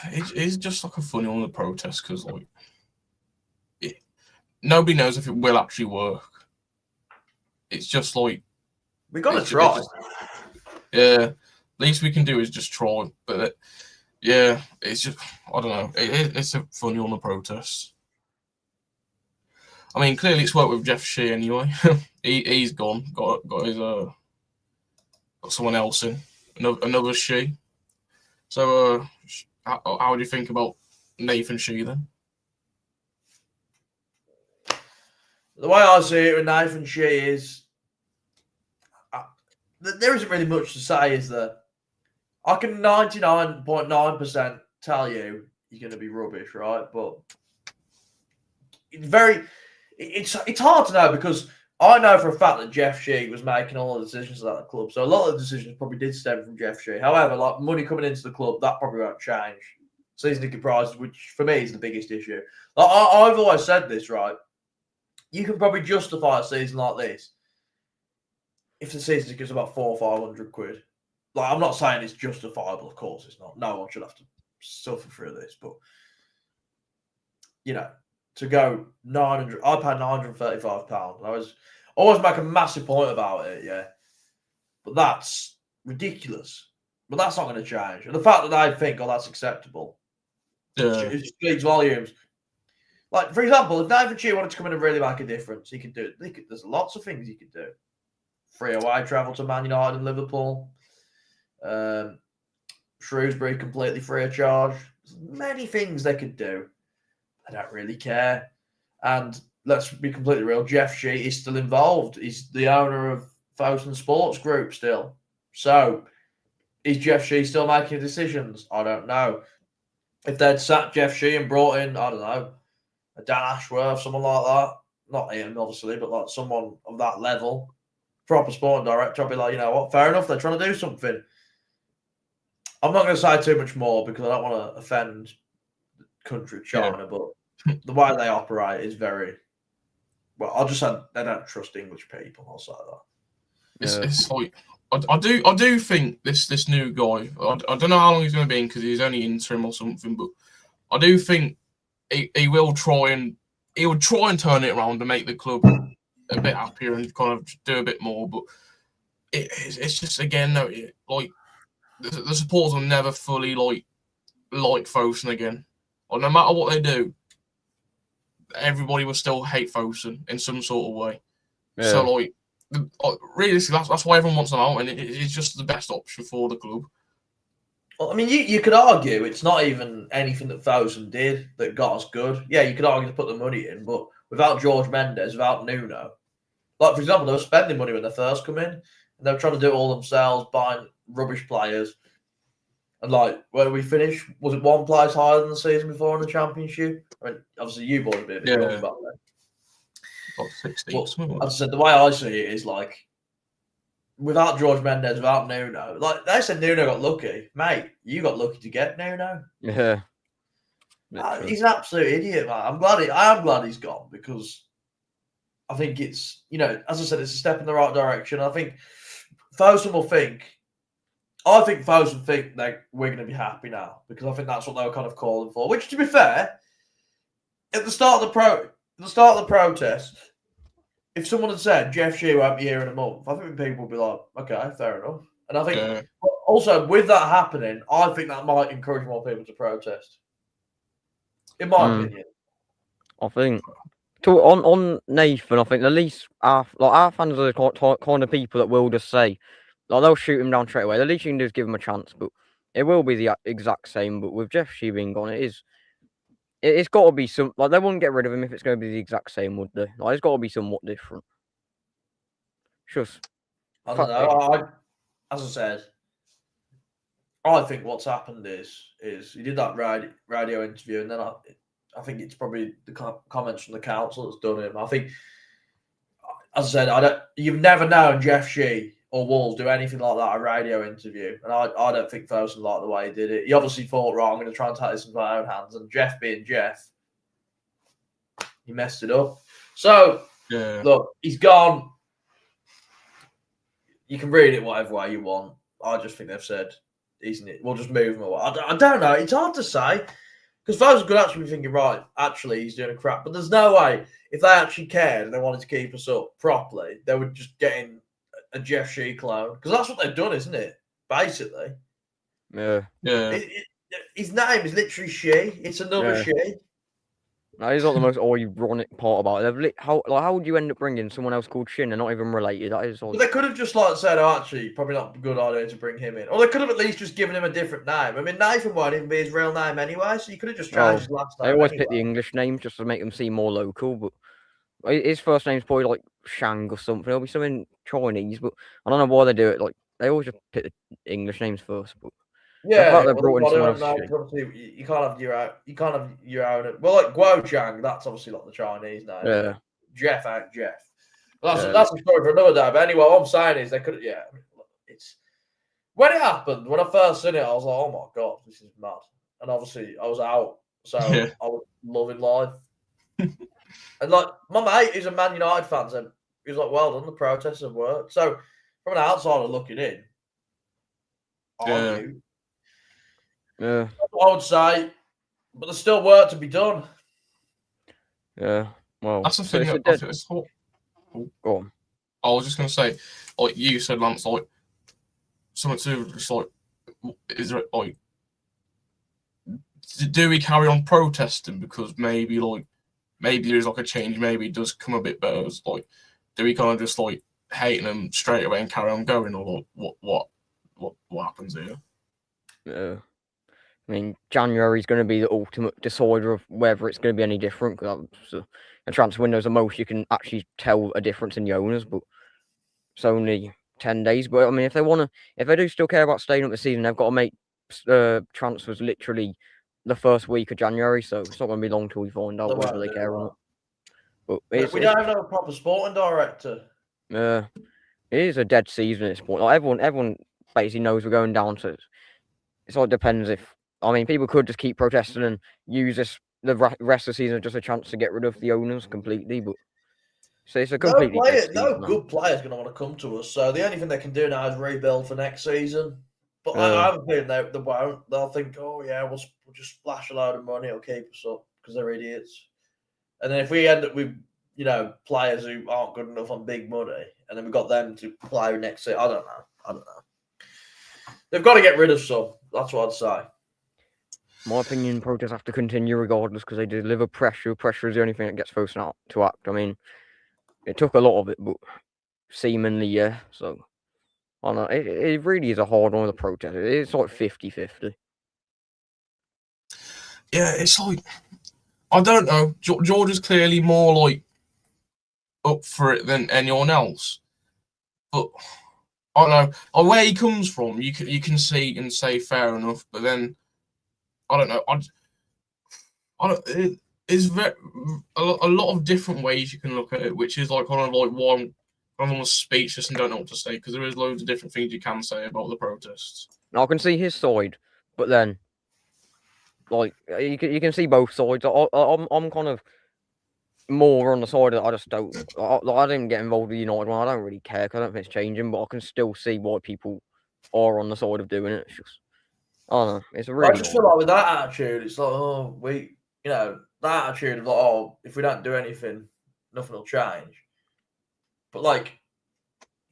It's just like a funny one, the protest, because like nobody knows if it will actually work. It's just like we got to try. Yeah, least we can do is just try. But yeah, it's just I don't know. It's a funny one, the protests. I mean, clearly it's worked with Jeff Shea anyway. He's gone. Got his got someone else in. Another Shea. So how do you think about Nathan Shea then? The way I see it with Nathan Shea is there isn't really much to say, is there? I can 99.9% tell you you're going to be rubbish, right? But it's hard to know because I know for a fact that Jeff Shea was making all the decisions at the club. So a lot of the decisions probably did stem from Jeff Shea. However, like money coming into the club, that probably won't change. Season ticket prices, which for me is the biggest issue. Like, I've always said this, right? You can probably justify a season like this if the season ticket's about £400 or £500. Like, I'm not saying it's justifiable, of course it's not. No one should have to suffer through this, but you know, to go 900, I paid £935. I always make a massive point about it, yeah. But that's ridiculous. But that's not going to change. And the fact that they think, oh, that's acceptable, it speaks volumes. Like, for example, if Nathan Shea wanted to come in and really make a difference, he could do it. There's lots of things he could do. Free away travel to Man United and Liverpool. Shrewsbury completely free of charge. There's many things they could do. I don't really care. And let's be completely real, Jeff Shea is still involved. He's the owner of Fosun Sports Group still. So, is Jeff Shea still making decisions? I don't know. If they'd sat Jeff Shea and brought in, I don't know, a Dan Ashworth, someone like that. Not him, obviously, but like someone of that level. Proper sporting director, I'd be like, you know what, fair enough, they're trying to do something. I'm not going to say too much more because I don't want to offend the country of China, but the way they operate is very, well, I'll just say they don't trust English people, I'll say that. It's like, I do think this new guy, I don't know how long he's going to be in because he's only interim or something, but I do think he will try and turn it around to make the club a bit happier and kind of do a bit more. But it's just, again, though, like the supporters will never fully like Fosun again. or no matter what they do, everybody will still hate Fosun in some sort of way. Yeah. So, like, realistically, that's why everyone wants them out, and it's just the best option for the club. Well, I mean, you could argue it's not even anything that Fosun did that got us good. Yeah, you could argue to put the money in, but without George Mendes, without Nuno, like, for example, they were spending money when they first come in, and they were trying to do it all themselves, buying rubbish players. And, like, where did we finish? Was it one place higher than the season before in the Championship? I mean, obviously, you boys were a bit young back then. Like 16. But, as I said, the way I see it is, like, without George Mendes, without Nuno, like, they said Nuno got lucky. Mate, you got lucky to get Nuno. Yeah. He's an absolute idiot, man. I am glad he's gone, because I think it's, you know, as I said, it's a step in the right direction. I think Fosun will think, that we're going to be happy now, because I think that's what they were kind of calling for. Which, to be fair, at the start of the protest, if someone had said Jeff Shee won't be here in a month, I think people would be like, okay, fair enough. And I think also with that happening, I think that might encourage more people to protest. In my opinion, I think on Nathan, I think at least our fans are the kind of people that will just say, like, they'll shoot him down straight away. The least you can do is give him a chance, but it will be the exact same. But with Jeff Shee being gone, it's got to be some, like, they wouldn't get rid of him if it's going to be the exact same, would they? Like, it's got to be somewhat different. Just, I don't know. As I said, I think what's happened is he did that radio interview, and then I think it's probably the comments from the council that's done him. I think, as I said, you've never known Jeff Shee or Wolves do anything like that, a radio interview. And I don't think Fosun liked the way he did it. He obviously thought, right, I'm going to try and take this into my own hands. And Jeff being Jeff, he messed it up. So, Look, he's gone. You can read it whatever way you want. I just think they've said, we'll just move him away. I don't know. It's hard to say. Because Fosun could actually be thinking, right, actually, he's doing a crap. But there's no way, if they actually cared and they wanted to keep us up properly, they would just get in a Jeff Shee clone, because that's what they've done, isn't it? Basically, yeah. His name is literally Shee. It's another Shee. That is not the most ironic part about it. How would you end up bringing someone else called Shin and not even related? That is. But they could have just said, "Oh, actually, probably not a good idea to bring him in," or they could have at least just given him a different name. I mean, Nathan won't even be his real name anyway, so you could have just changed his last name. They always pick the English names just to make them seem more local, but his first name's probably like Shang or something. It'll be something Chinese, but I don't know why they do it. Like, they always just pick the English names first. But yeah, they brought in someone else. You can't have your own. You can't have your own. Well, like Guo Chang, that's obviously like the Chinese name. Yeah. Jeff ain't Jeff. That's a story for another day. But anyway, what I'm saying is they could. Yeah, it's when it happened. When I first seen it, I was like, "Oh my god, this is mad." And obviously, I was out, so I was loving life. And like my mate, who's a Man United fan, said he was like, "Well done, the protests have worked." So from an outsider looking in, that's what I would say. But there's still work to be done. Yeah, well, that's the thing. Go on. I was just going to say, like you said, Lance, like something to just like, is there like, do we carry on protesting because maybe there's like a change, maybe it does come a bit better? It's like, do we kind of just like hating them straight away and carry on going, or what happens here? Yeah. I mean, January is going to be the ultimate decider of whether it's going to be any different. Because a transfer window is the most you can actually tell a difference in the owners, but it's only 10 days. But I mean, if they do still care about staying up the season, they've got to make transfers literally the first week of January. So it's not going to be long till we find out whether they care or not. But we don't have a proper sporting director. It is a dead season at this point. Like, everyone basically knows we're going down. So it all depends if. I mean, people could just keep protesting and use the rest of the season as just a chance to get rid of the owners completely. But so it's a completely no good player's going to want to come to us. So the only thing they can do now is rebuild for next season. But I have a feeling they won't. They'll think, oh yeah, we'll just splash a load of money. It'll keep us up because they're idiots. And then if we end up with players who aren't good enough on big money, and then we've got them to play next season, I don't know. They've got to get rid of some. That's what I'd say. my opinion, protests have to continue regardless because they deliver pressure. Pressure is the only thing that gets folks out to act. I mean, it took a lot of it, but seemingly, yeah. So, I don't know. It really is a hard one with the protest. It's like 50-50. Yeah, it's like, I don't know. George is clearly more like up for it than anyone else. But I don't know. Like, where he comes from, you can see and say fair enough. But then I don't know. I don't. It's a lot of different ways you can look at it, which is like kind of like one. I'm almost speechless and don't know what to say because there is loads of different things you can say about the protests. Now, I can see his side, but then, like, you can see both sides. I'm kind of more on the side that I just don't. I didn't get involved with United one. I don't really care because I don't think it's changing, but I can still see why people are on the side of doing it. It's just, I don't know. It's a really. I just feel like with that attitude, it's like, oh, that attitude of like, oh, if we don't do anything, nothing will change. But like,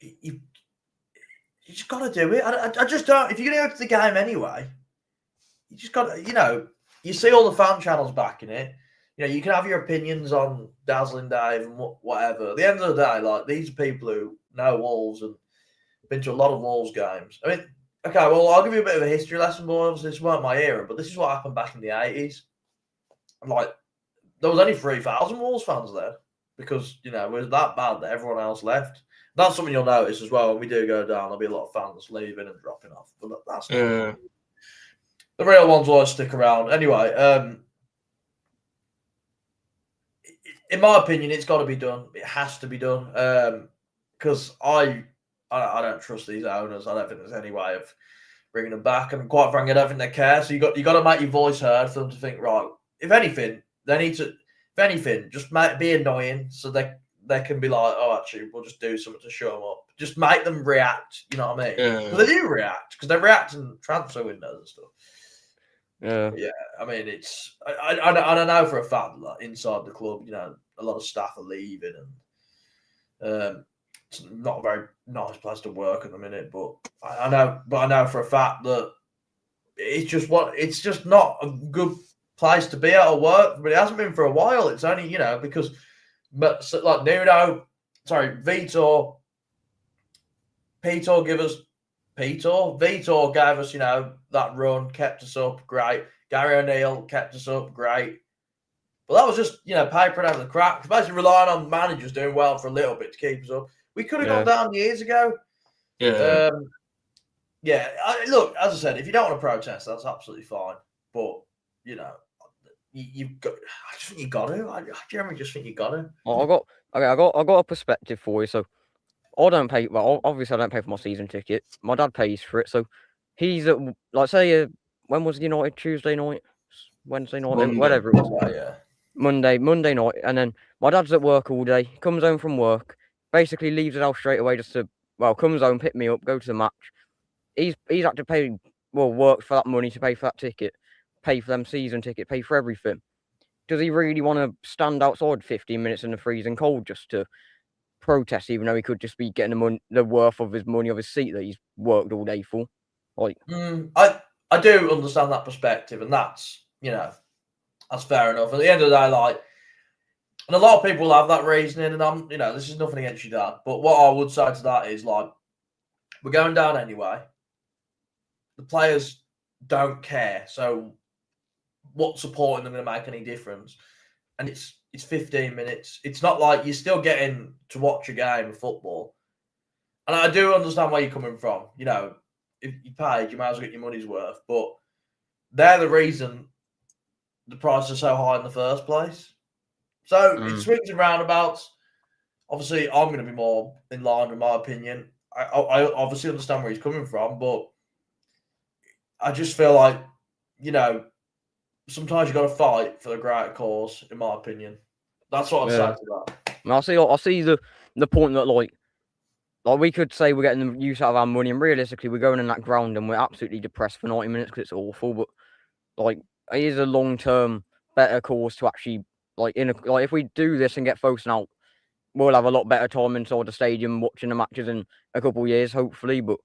you just got to do it. I just don't. If you're going to go to the game anyway, you just got to, you see all the fan channels backing it. You can have your opinions on Dazzling Dave and whatever. At the end of the day, like, these are people who know Wolves and been to a lot of Wolves games. I mean, okay, well, I'll give you a bit of a history lesson, boys. This weren't my era, but this is what happened back in the 80s. Like, there was only 3,000 Wolves fans there because, it was that bad that everyone else left. That's something you'll notice as well. When we do go down, there'll be a lot of fans leaving and dropping off. But that's the real ones will always stick around. Anyway, in my opinion, it's got to be done. It has to be done. Because I don't trust these owners. I don't think there's any way of bringing them back. And quite frankly, I don't think they care. So you got to make your voice heard for them to think, right, if anything, they need to, just be annoying so they can be like, oh, actually, we'll just do something to show them up. Just make them react. You know what I mean? Yeah. They do react because they react in transfer windows and stuff. Yeah. Yeah, I mean, it's I know for a fact that inside the club, a lot of staff are leaving, and it's not a very nice place to work at the minute. But I know for a fact that it's just not a good place to be at work. But it hasn't been for a while. It's only because, but like Vitor gave us that run, kept us up, great. Gary O'Neill kept us up, great. But that was just, papering over the cracks. Basically relying on managers doing well for a little bit to keep us up. We could have gone down years ago. Yeah. Look, as I said, if you don't want to protest, that's absolutely fine. But, you've got. I just think you got to. I generally just think you got to. I got a perspective for you. So I don't pay. Well, obviously I don't pay for my season ticket. My dad pays for it. So he's at, like, say, when was United? Tuesday night, Wednesday night, Monday. whatever it was. Yeah. Monday night, and then my dad's at work all day. Comes home from work, basically leaves it out straight away just to comes home, pick me up, go to the match. He's had to pay work for that money to pay for that ticket, pay for them season ticket, pay for everything. Does he really want to stand outside 15 minutes in the freezing cold just to protest, even though he could just be getting the worth of his money of his seat that he's worked all day for? Like, I do understand that perspective, and that's that's fair enough. At the end of the day, like, and a lot of people have that reasoning, and I'm this is nothing against your dad, but what I would say to that is, like, we're going down anyway. The players don't care, so what's supporting them going to make any difference? And it's 15 minutes. It's not like you're still getting to watch a game of football. And I do understand where you're coming from. If you paid, you might as well get your money's worth. But they're the reason the prices are so high in the first place. So it swings and roundabouts. Obviously, I'm going to be more in line with my opinion. I obviously understand where he's coming from, but I just feel like, sometimes you got to fight for the greater cause, in my opinion. That's what I'd say to that. I see the point that, like we could say we're getting the use out of our money, and realistically, we're going in that ground and we're absolutely depressed for 90 minutes because it's awful. But, like, it is a long-term better cause to actually, if we do this and get folks out, we'll have a lot better time inside the stadium watching the matches in a couple of years, hopefully. But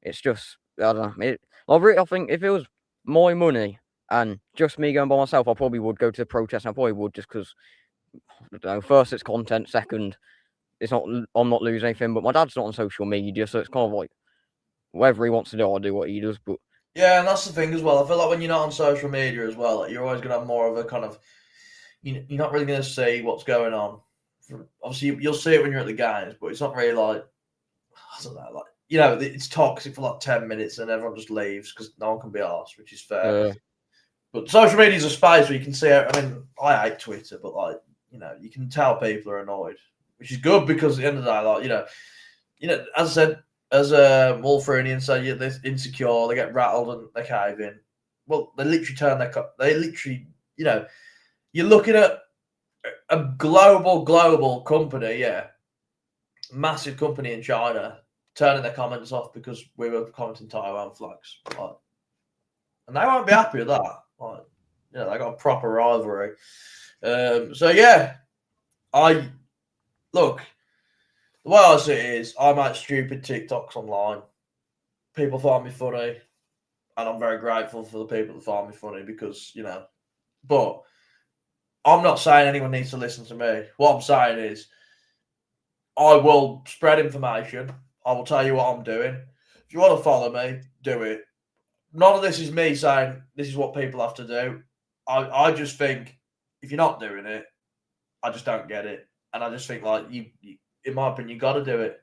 it's just, I don't know. I think if it was my money And just me going by myself, I probably would go to the protest. And I probably would just because, I don't know, first it's content, second it's not. I'm not losing anything. But my dad's not on social media, so it's kind of like whatever he wants to do, I'll do what he does. But yeah, and that's the thing as well. I feel like when you're not on social media as well, like, you're always going to have more of a kind of, you're not really going to see what's going on. Obviously, you'll see it when you're at the games, but it's not really like, I don't know, like, it's toxic for like 10 minutes and everyone just leaves because no one can be arsed, which is fair. But social media is a space where you can see it. I mean, I hate Twitter, but like, you can tell people are annoyed, which is good because at the end of the day, like, as I said, as Wolfrenian say, they're insecure, they get rattled and they cave in. Well, they literally you're looking at a global company, massive company in China, turning their comments off because we were commenting Taiwan flags. Like, and they won't be happy with that. Like, they got a proper rivalry. So yeah, look, the way I see it is I make stupid TikToks online. People find me funny, and I'm very grateful for the people that find me funny because, but I'm not saying anyone needs to listen to me. What I'm saying is I will spread information. I will tell you what I'm doing. If you want to follow me, do it. None of this is me saying this is what people have to do. I just think if you're not doing it, I just don't get it. And I just think, like, you in my opinion, you got to do it.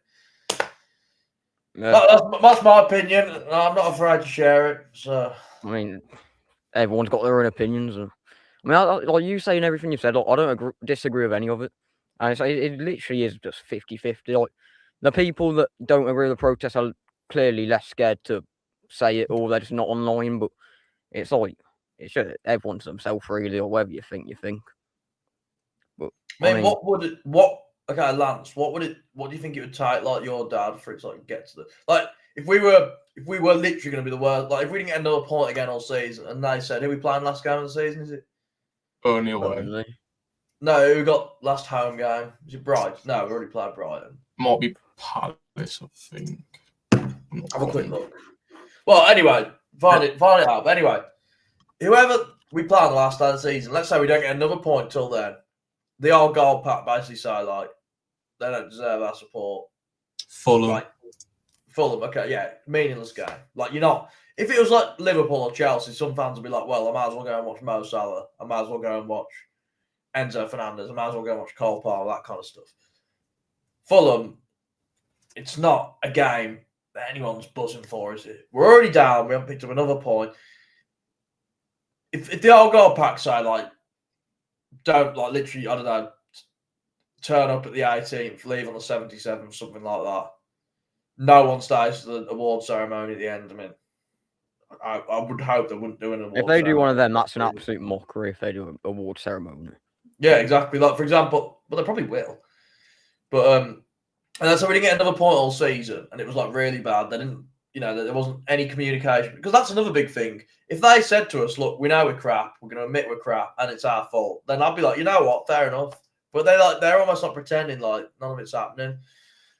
yeah. That's my opinion. And I'm not afraid to share it. So I mean, everyone's got their own opinions. And I mean, like you saying everything you've said, like, I don't disagree with any of it. And it literally is just 50-50. Like, the people that don't agree with the protest are clearly less scared to say it, or they're just not online. But it's like, it's just everyone's themselves, really, or whatever you think. But I mean, okay, Lance, what do you think it would take, like, your dad for it to, like, get to the, like, if we were literally going to be the worst, like, if we didn't get another point again all season, and they said, who we playing last game of the season, is it? Only away. No, who got last home game? Is it Brighton? No, we already played Brighton. Might be Palace, I think. Have a quick look. Well, anyway, find it out. But anyway, whoever we play on the last day of the season, let's say we don't get another point till then, the old gold pack basically say, like, they don't deserve our support. Fulham. Right. Fulham, okay, yeah, meaningless game. Like, you're not. If it was like Liverpool or Chelsea, some fans would be like, well, I might as well go and watch Mo Salah. I might as well go and watch Enzo Fernandez. I might as well go and watch Cole Palmer, that kind of stuff. Fulham, it's not a game that anyone's buzzing for, is it? We're already down. We haven't picked up another point. If the old goal pack say, like, don't, like, literally, I don't know, turn up at the 18th, leave on the 77th, something like that. No one stays to the award ceremony at the end. I mean, I would hope they wouldn't do an award if they do one of them, ceremony. that's an absolute mockery if they do an award ceremony. Yeah, exactly. Like, for example, but they probably will. But and that's how we didn't get another point all season, and it was, like, really bad. They didn't, there wasn't any communication, because that's another big thing. If they said to us, "Look, we know we're crap. We're going to admit we're crap, and it's our fault," then I'd be like, you know what, fair enough. But they're almost not pretending like none of it's happening.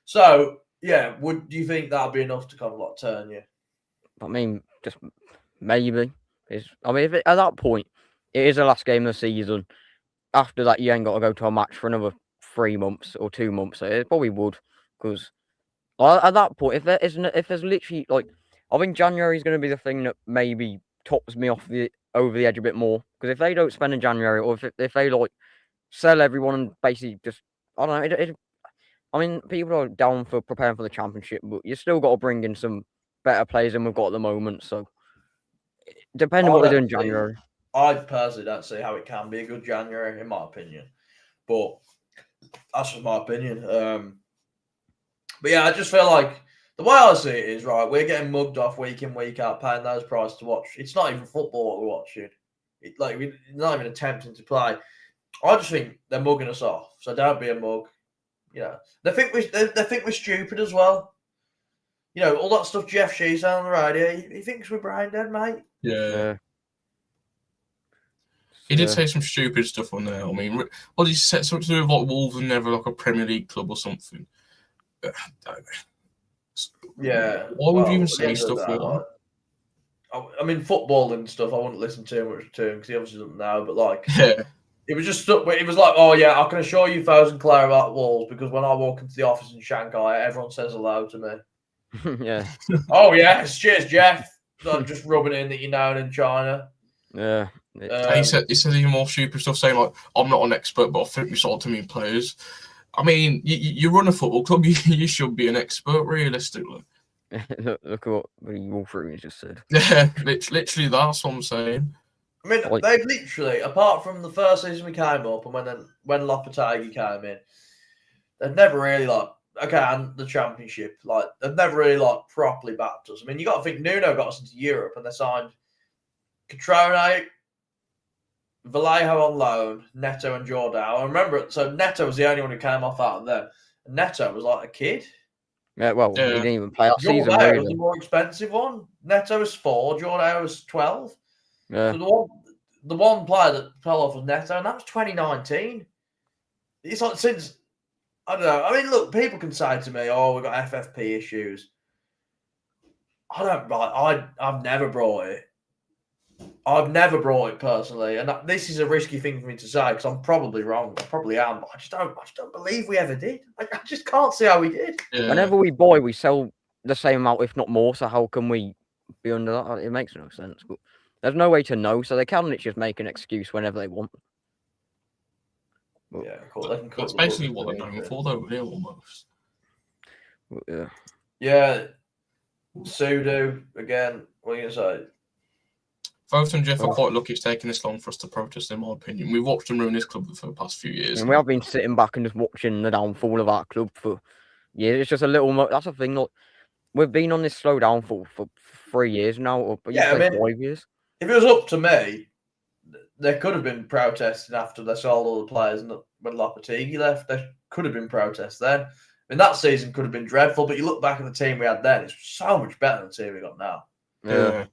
So yeah, do you think that'd be enough to kind of, like, turn you? I mean, just maybe. At that point, it is the last game of the season. After that, you ain't got to go to a match for another 3 months or 2 months. So it probably would, because at that point, if there's literally, like, I think January is going to be the thing that maybe tops me over the edge a bit more. Because if they don't spend in January, or if they, like, sell everyone and basically just, I don't know. I mean, people are down for preparing for the championship, but you still got to bring in some better players than we've got at the moment. So, depending on what they do in January. I personally don't see how it can be a good January, in my opinion. But that's just my opinion. But yeah, I just feel like the way I see it is, right, we're getting mugged off week in, week out, paying those prices to watch. It's not even football what we're watching. We're not even attempting to play. I just think they're mugging us off. So don't be a mug. They think we're stupid as well. All that stuff Jeff Shee's on the radio. He thinks we're brain dead, mate. Yeah. He did say some stupid stuff on there. I mean, what did he say? Something to do with, like, Wolves are never, like, a Premier League club or something. Yeah. Why would you even say stuff like that? I mean, football and stuff, I wouldn't listen too much to him because he obviously doesn't know. But like, Yeah. it was just stuck. It was like, oh yeah, I can assure you, thousand clear about walls because when I walk into the office in Shanghai, everyone says hello to me. Yeah. Oh yes, cheers, Jeff. Like, just rubbing in that you're known in China. Yeah. And he said even more stupid stuff, saying like, "I'm not an expert, but I think we sold to me players." I mean, you run a football club, you should be an expert, realistically. Look at what Wolverine just said. Yeah, literally, that's what I'm saying. I mean, Like- they've literally, apart from the first season we came up and when Lopetegui came in, they've never really like, okay, and the championship, like they've never really like properly backed us. I mean, you got to think Nuno got us into Europe and they signed Catrone, Vallejo on loan, Neto and Jordao. I remember, so Neto was the only one who came off out of them. And Neto was like a kid. Yeah, well, Yeah. he didn't even play that season, Jordao was really. the more expensive one. Neto was 4, Jordao was 12. Yeah. So the one player that fell off was Neto, and that was 2019. It's like since, I don't know. I mean, look, people can say to me, "Oh, we've got FFP issues." I don't. I've never brought it. I've never brought it personally, and this is a risky thing for me to say because I'm probably wrong. I probably am, but I just don't believe we ever did. I just can't see how we did. Yeah. Whenever we buy, we sell the same amount, if not more. So how can we be under that? It makes no sense. But there's no way to know, so they can literally just make an excuse whenever they want. But, Yeah, cool. They can That's basically what they're going for, though, really, almost. but, yeah. Yeah, Sudo again. What are you gonna say? Both and Jeff are quite lucky it's taking this long for us to protest, in my opinion. We've watched them ruin this club for the past few years. And we have been sitting back and just watching the downfall of our club for years. It's just a little. That's the thing. Like, we've been on this slow downfall for 3 years now, or Yeah, I mean, 5 years. If it was up to me, there could have been protesting after they sold all the players, and when Lopetegui left, there could have been protests then. I mean, that season could have been dreadful, but you look back at the team we had then; it's so much better than the team we got now. Yeah.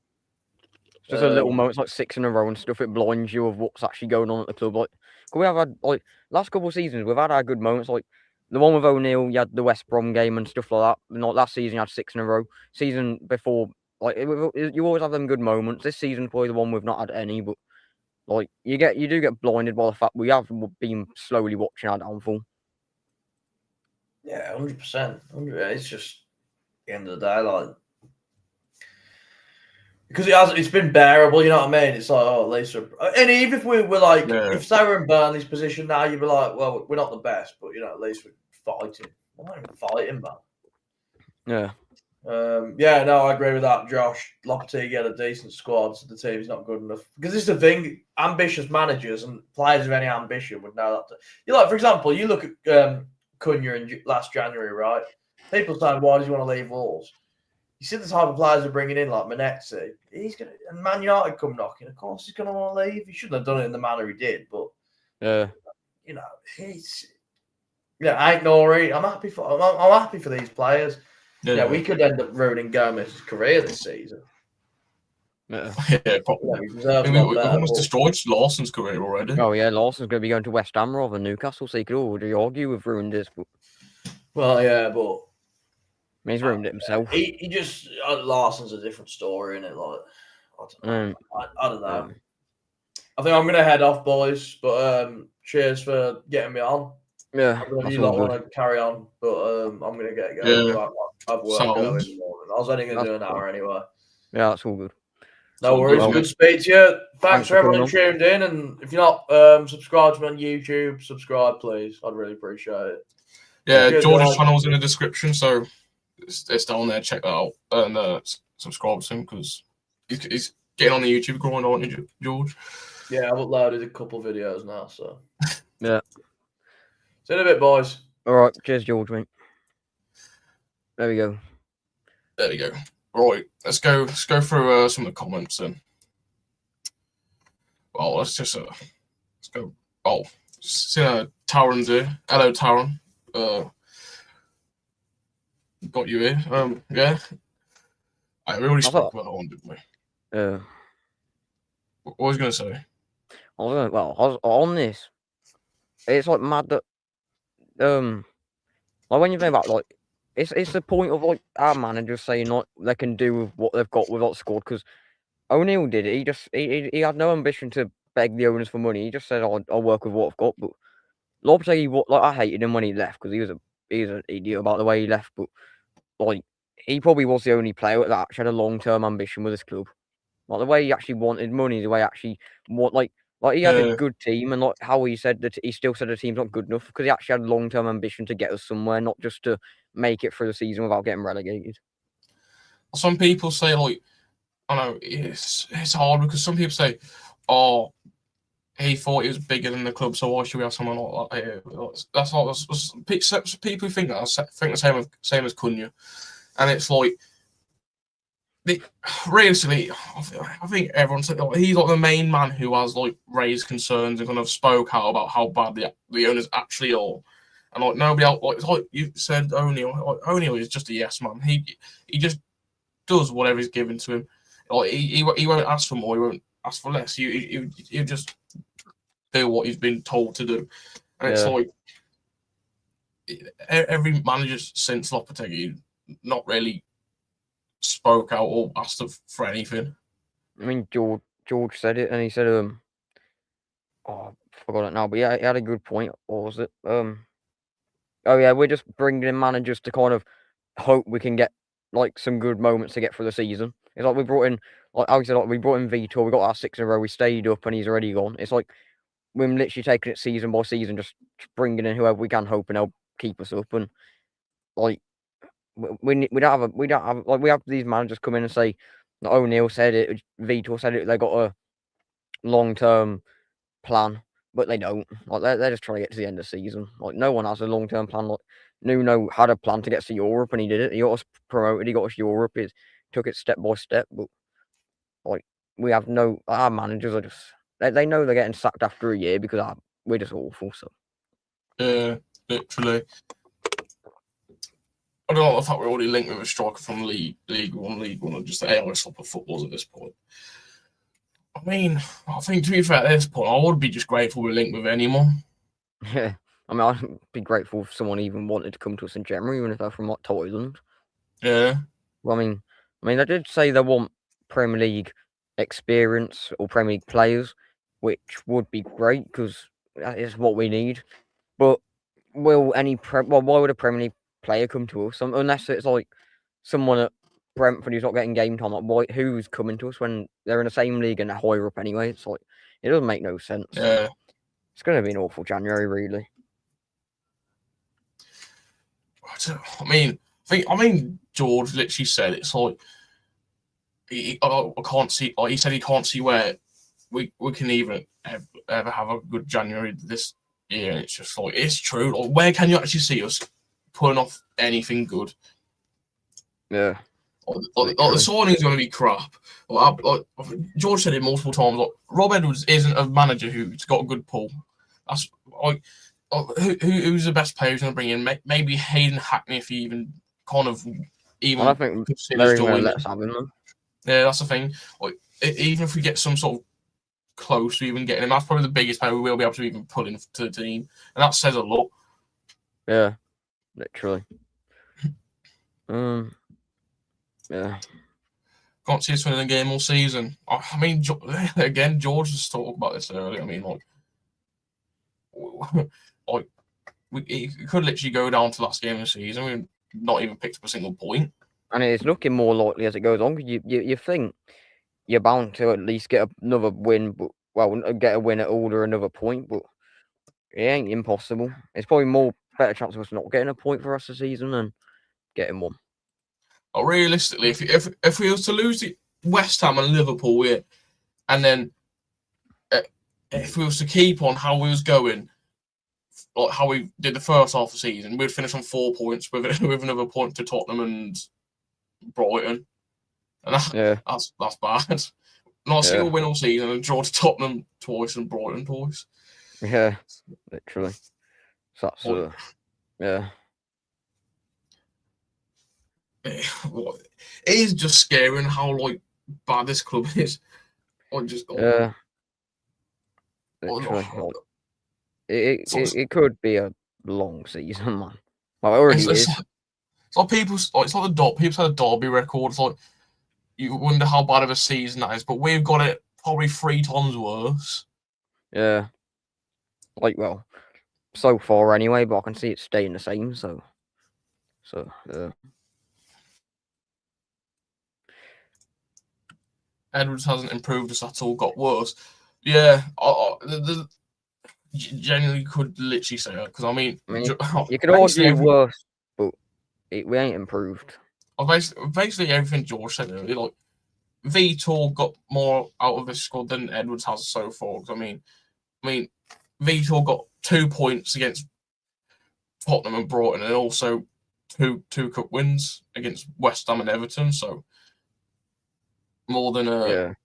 Just a little moments like 6 in a row and stuff. It blinds you of what's actually going on at the club. Like, we have had like last couple of seasons, we've had our good moments. Like the one with O'Neill, you had the West Brom game and stuff like that. And like last season, you had 6 in a row. Season before, like you always have them good moments. This season's probably the one we've not had any, but like you do get blinded by the fact we have been slowly watching our downfall. Yeah, 100%. It's just the end of the day, like. Because it's been bearable, you know what I mean? It's like, oh, at least and even if we were like, if they were in Burnley's position now, you'd be like, well, we're not the best, but you know, at least we're fighting. We're not even fighting, man. Yeah. Yeah, no, I agree with that, Josh. Lopetegui had a decent squad, so the team's not good enough. Because this is the thing: ambitious managers and players of any ambition would know that. You like, for example, you look at Cunha in last January, right? People saying, why does he want to leave Wolves? You see the type of players they're bringing in, like Manetzi. And Man United come knocking. Of course, he's going to want to leave. He shouldn't have done it in the manner he did, but you know, I ignore it. I'm happy for these players. Yeah, we could end up ruining Gomez's career this season. Yeah, probably. We've almost destroyed Lawson's career already. Oh yeah, Lawson's going to be going to West Ham rather than Newcastle, so you could already argue we've ruined this. But well, yeah, but he's ruined it himself. He just Larson's a different story, isn't it? Like, I don't know. I don't know. I think I'm going to head off, boys. But cheers for getting me on. Yeah, I don't know if you lot want to carry on, but I'm going to get going. Yeah. I've worked early in the morning. I was only going to do an hour anyway. Yeah, that's all good. No worries. Well, good speech to you. Thanks for everyone coming who tuned in. And if you're not subscribed to me on YouTube, subscribe, please. I'd really appreciate it. Yeah, Good, George's channel's in the description, so it's down there. Check that out and subscribe to him because he's getting on the YouTube growing, aren't you, George? Yeah, I've uploaded a couple videos now, so. Yeah. See you in a bit, boys. All right. Cheers, George, mate. There we go. There we go. Right, let's go through some of the comments then. Well, let's go. Oh, see Taron's here. Hello, Taron. Got you here. Yeah. We already spoke about that one, didn't we? Yeah. What was you gonna say? I was on this. It's like mad that like when you think about like it's the point of like our managers saying like they can do with what they've got with that squad because O'Neill did it. He had no ambition to beg the owners for money. He just said, "I'll work with what I've got." But Lopetegui, like I hated him when he left because he was an idiot about the way he left. But like he probably was the only player that actually had a long-term ambition with his club. Like the way he actually wanted money, the way he actually like he had a good team, and like how he said that he still said the team's not good enough because he actually had long-term ambition to get us somewhere, not just to make it through the season without getting relegated. Some people say, like, I know it's hard because some people say, "Oh, he thought he was bigger than the club, so why should we have someone like that here?" That's not people think that think the same as Cunha, and it's like. Realistically, I think everyone's he's like the main man who has like raised concerns and kind of spoke out about how bad the owners actually are, and like nobody else. Like you said, O'Neill is just a yes man. He just does whatever is given to him. Like he won't ask for more. He won't ask for less. You just do what he's been told to do, and it's like every manager since Lopetegui not really spoke out or asked for anything. I mean, George said it, and he said, oh, I forgot it now, but yeah, he had a good point. Or was it? Oh yeah, we're just bringing in managers to kind of hope we can get like some good moments to get through the season. It's like we brought in, like I said, like we brought in Vitor, we got our 6 in a row, we stayed up, and he's already gone. It's like we're literally taking it season by season, just bringing in whoever we can, hoping they'll keep us up. And like we don't have like we have these managers come in and say, O'Neill said it, Vitor said it, they got a long-term plan, but they don't. Like they're just trying to get to the end of the season. Like no one has a long-term plan. Like Nuno had a plan to get to Europe, and he did it. He got us promoted. He got us Europe. He took it step by step. But like we have no, our managers are just they know they're getting sacked after a year because we're just awful. So yeah, literally. I don't know the fact we're already linked with a striker from League One, or just the ALS top of footballs at this point. I mean, I think to be fair, at this point, I would be just grateful we're linked with anyone. Yeah, I mean, I'd be grateful if someone even wanted to come to us in January, even if they're from like Thailand. Yeah. Well, I mean, they did say they want Premier League experience or Premier League players, which would be great because that is what we need. But why would a Premier League player come to us unless it's like someone at Brentford who's not getting game time? Like, who's coming to us when they're in the same league and they're higher up anyway? It's like it doesn't make no sense. Yeah. It's going to be an awful January, really. I mean, George literally said it's like I can't see. Like he said, he can't see where we can even ever have a good January this year. And it's just like it's true. Like, where can you actually see us pulling off anything good? Yeah. Like the signing's going to be crap. George said it multiple times. Like Rob Edwards isn't a manager who's got a good pull. That's like who's the best player who's going to bring in? Maybe Hayden Hackney if he even kind of even. I think they're even going to let us have him. Yeah, that's the thing. Like even if we get some sort of close to even getting him, that's probably the biggest player we will be able to even pull into the team, and that says a lot. Yeah, literally. Yeah. Can't see us winning a game all season. I mean, again, George was talking about this earlier. I mean, it could literally go down to last game of the season. We've not even picked up a single point. And it's looking more likely as it goes on. You think you're bound to at least get another win, but get a win at all or another point, but it ain't impossible. It's probably better chance of us not getting a point for us this season than getting one. Realistically, if we was to lose to West Ham and Liverpool, and then if we was to keep on how we was going, like how we did the first half of the season, we'd finish on 4 points with another point to Tottenham and Brighton, and that's bad. Not a single win all season, and draw to Tottenham twice and Brighton twice. Yeah, literally. So that's yeah. It is just scary how bad this club is. Literally. It could be a long season, man. Well, it already is. It's like people. It's like the people say the Derby record. It's like you wonder how bad of a season that is, but we've got it probably 3 times worse. Yeah. Like, well, so far anyway, but I can see it staying the same. So yeah. Edwards hasn't improved us at all, got worse. Yeah, genuinely could literally say that because I mean you could argue worse, but we ain't improved. Basically, everything George said earlier, like Vitor got more out of this squad than Edwards has so far. I mean, Vitor got 2 points against Tottenham and Brighton, and also two cup wins against West Ham and Everton. So more than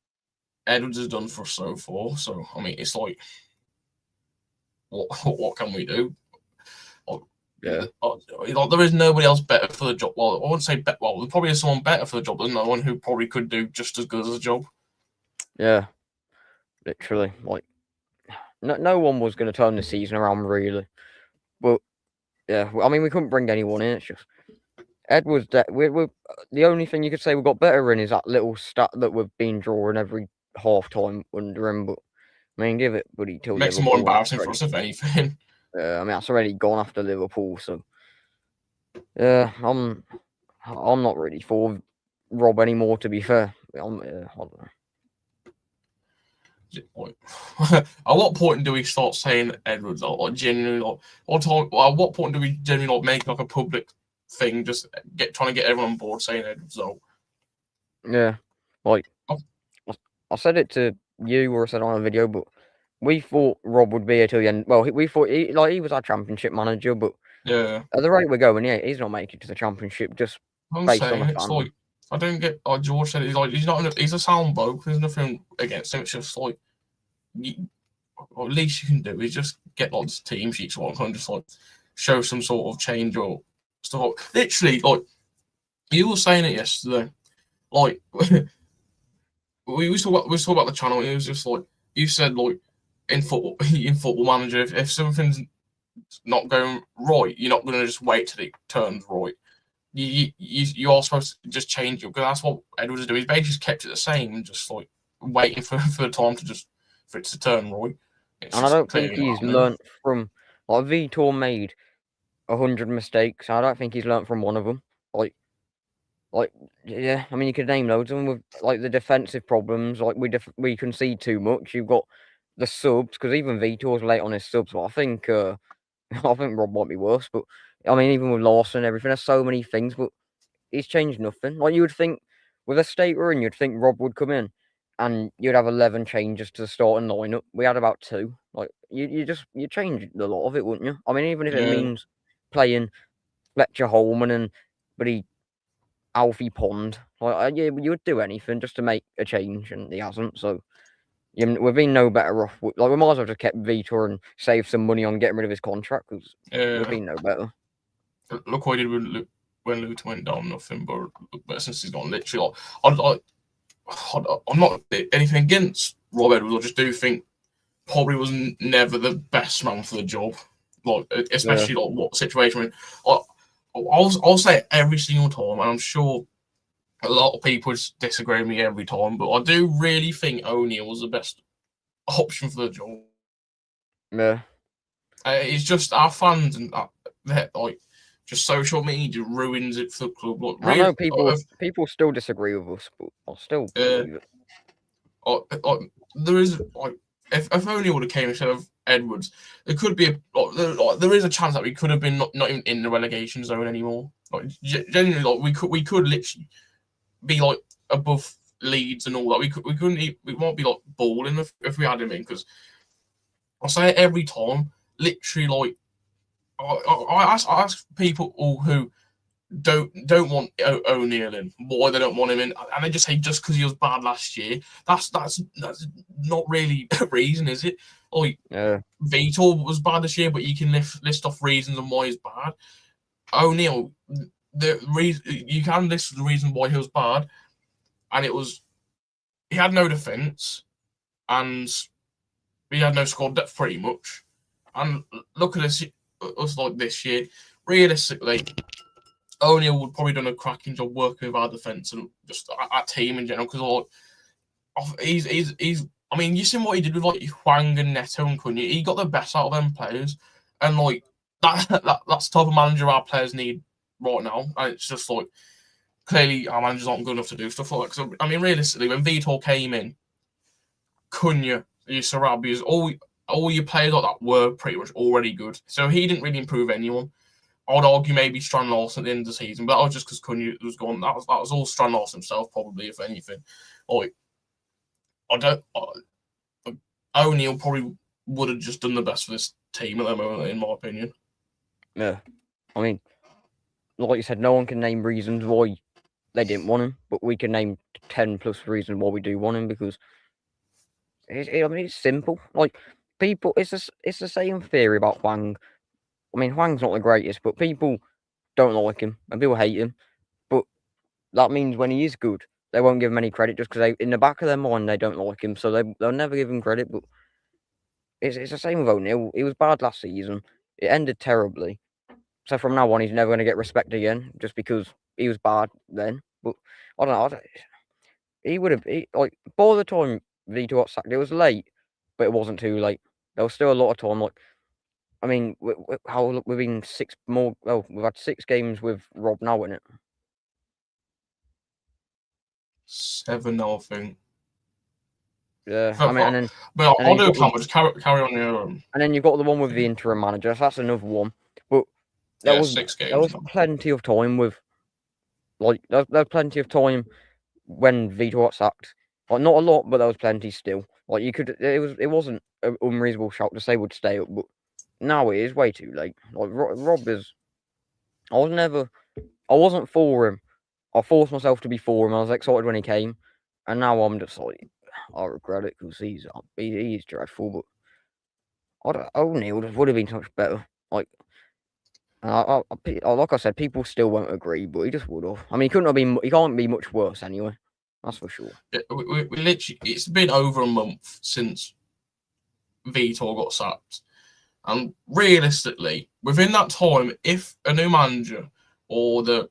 Edwards has done for us so far. So I mean, it's like, what can we do? Yeah. Like, there is nobody else better for the job. Well, I wouldn't say better. Well, there probably is someone better for the job. There's no one who probably could do just as good as the job. Yeah. Literally, like, no one was going to turn the season around, really. But yeah, I mean, we couldn't bring anyone in. It's just Edwards. We're the only thing you could say we got better in is that little stat that we've been drawing every half time under him. But I mean, give it, buddy, till Makes it Liverpool. more embarrassing for us, if anything. I mean, that's already gone after Liverpool. So yeah, I'm not really for Rob anymore. To be fair, I don't know. At what point do we start saying Edwards? Or genuinely, at what point do we genuinely make like a public thing, just trying to get everyone on board saying Edwards? Yeah, like I said it to you, or I said on a video, but we thought Rob would be here till the end. Well, we thought he was our championship manager, but yeah, at the rate we're going, he's not making it to the championship just based on the it's fans. like, I don't get. Like George said, he's a sound bloke. There's nothing against him. It's just like, at least you can do is just get like team sheets or and just like show some sort of change or stuff. Literally, like you were saying it yesterday, like we talk about the channel. It was just like you said, like in football manager, if something's not going right, you're not going to just wait till it turns right. You are supposed to just change it, because that's what Edwards is doing. He's basically just kept it the same and just like waiting for the time for it to turn right. And I don't think he's learnt from, like, Vitor made 100 mistakes. I don't think he's learnt from one of them. Like, yeah, I mean, you could name loads of them with, like, the defensive problems. Like, we concede too much. You've got the subs, because even Vitor's late on his subs. But I think Rob might be worse. But I mean, even with Lawson and everything, there's so many things. But he's changed nothing. Like, you would think with a state we're in, you'd think Rob would come in and you'd have 11 changes to the starting lineup. We had about 2. Like, you change a lot of it, wouldn't you? I mean, even if it means playing Fletcher Holman and Alfie Pond, like, yeah, you would do anything just to make a change, and he hasn't. So we've been no better off. Like, we might as well just kept Vitor and save some money on getting rid of his contract, because we've been no better. Look what he did when Luton went down, nothing but since he's gone, literally, I'm not anything against Rob Edwards. I just do think probably was never the best man for the job, like especially like what situation. I'll say it every single time, and I'm sure a lot of people disagree with me every time, but I do really think O'Neill was the best option for the job. Yeah, it's just our fans and like just social media ruins it for the club. Like, I know people still disagree with us, but I'll still believe it. There is like if O'Neill would have came instead of Edwards, there could be there is a chance that we could have been not even in the relegation zone anymore. Like genuinely, like we could literally be like above Leeds and all that. We won't be like balling if we had him in, because I say it every time. Literally, like I ask people who don't want O'Neill in why they don't want him in, and they just say just because he was bad last year. That's not really a reason, is it? Like, Vitor was bad this year, but you can list off reasons on why he's bad. O'Neill, the reason you can list the reason why he was bad, and it was he had no defense, and he had no squad depth pretty much. And look at us like this year. Realistically, O'Neill would probably done a cracking job working with our defence and just our team in general. Because he's. I mean, you seen what he did with like Huang and Neto and Cunha. He got the best out of them players, and like that's the type of manager our players need right now. And it's just like clearly our managers aren't good enough to do stuff like that. So, I mean, realistically, when Vitor came in, Cunha, your Sarabias, all your players like that were pretty much already good. So he didn't really improve anyone. I'd argue maybe Strand Larson at the end of the season, but that was just because Cunha was gone. That was all Strand Larson himself, probably, if anything. Like, O'Neill probably would have just done the best for this team at the moment, in my opinion. Yeah. I mean, like you said, no one can name reasons why they didn't want him, but we can name 10 plus reasons why we do want him, because it's simple. Like, people, it's the same theory about Huang. I mean, Huang's not the greatest, but people don't like him and people hate him. But that means when he is good, they won't give him any credit just because in the back of their mind they don't like him, so they'll never give him credit. But it's the same with O'Neill. He was bad last season. It ended terribly. So from now on, he's never going to get respect again just because he was bad then. But I don't know. He would have, like, by the time Vito got sacked, it was late, but it wasn't too late. There was still a lot of time. Like, I mean, we've been six more. Well, we've had 6 games with Rob now, isn't it? 7 now, I think. Yeah, I mean, and then but and I'll then do a comment. Just carry on your and then you've got the one with the interim manager. So that's another one. But there was 6 games. There was plenty of time with, like, there was plenty of time when Vito got sacked. Like, not a lot, but there was plenty still. Like, you could, it wasn't an unreasonable shout to say would stay up, but now it is way too late. Like, Rob is, I wasn't for him. I forced myself to be for him. I was excited when he came, and now I'm just like, I regret it because he's dreadful. But O'Neill would have been so much better. Like, like I said, people still won't agree, but he just would have. I mean, he couldn't have been. He can't be much worse anyway. That's for sure. Yeah, we literally, it's been over a month since Vitor got sacked, and realistically, within that time, if a new manager or the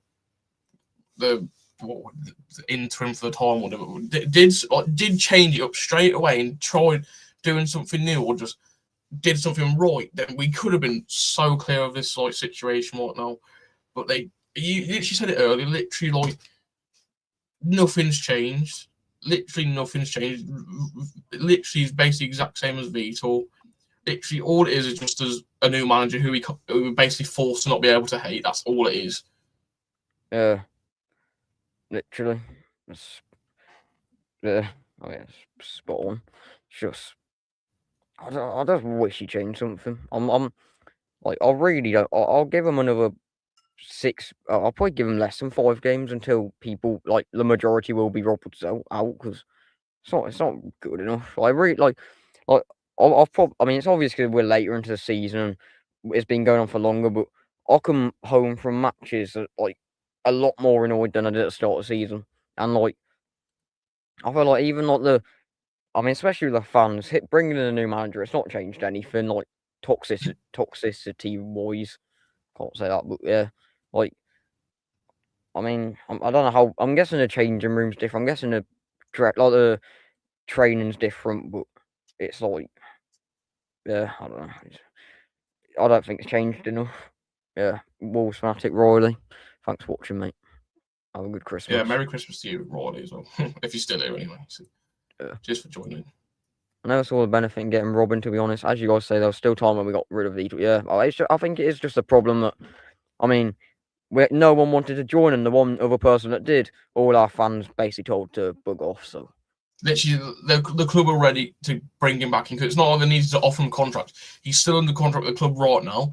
interim for the time, whatever, did change it up straight away and tried doing something new or just did something right, then we could have been so clear of this like situation right now. But you literally said it earlier, literally like nothing's changed. Literally nothing's changed. Literally is basically exact same as Vitor. Literally all it is just as a new manager who we basically forced to not be able to hate. That's all it is. Yeah. Literally. Yeah. I mean, it's spot on. It's just, I just wish he changed something. I'm like, I really don't. I'll give him another 6. I'll probably give him less than 5 games until people, like, the majority will be Roberts out because it's not good enough. I really like I mean, it's obvious because we're later into the season and it's been going on for longer, but I come home from matches like a lot more annoyed than I did at the start of the season, and like I feel like even like I mean, especially with the fans, bringing in a new manager, it's not changed anything. Like toxicity wise, can't say that, but yeah, like I mean, I don't know how. I'm guessing the changing room's different. I'm guessing the training's different, but it's like, yeah, I don't know. I don't think it's changed enough. Yeah, Wolves fanatic Riley. Thanks for watching, mate. Have a good Christmas. Yeah, Merry Christmas to you, Riley, as well. If you're still here anyway. So, yeah. Cheers for joining. I never saw the benefit in getting Robin, to be honest. As you guys say, there was still time when we got rid of Vito. Yeah, I think it is just a problem that, I mean, no one wanted to join, and the one other person that did, all our fans basically told to bug off. So literally, the club are ready to bring him back in because it's not like they needed to offer him a contract. He's still under contract with the club right now.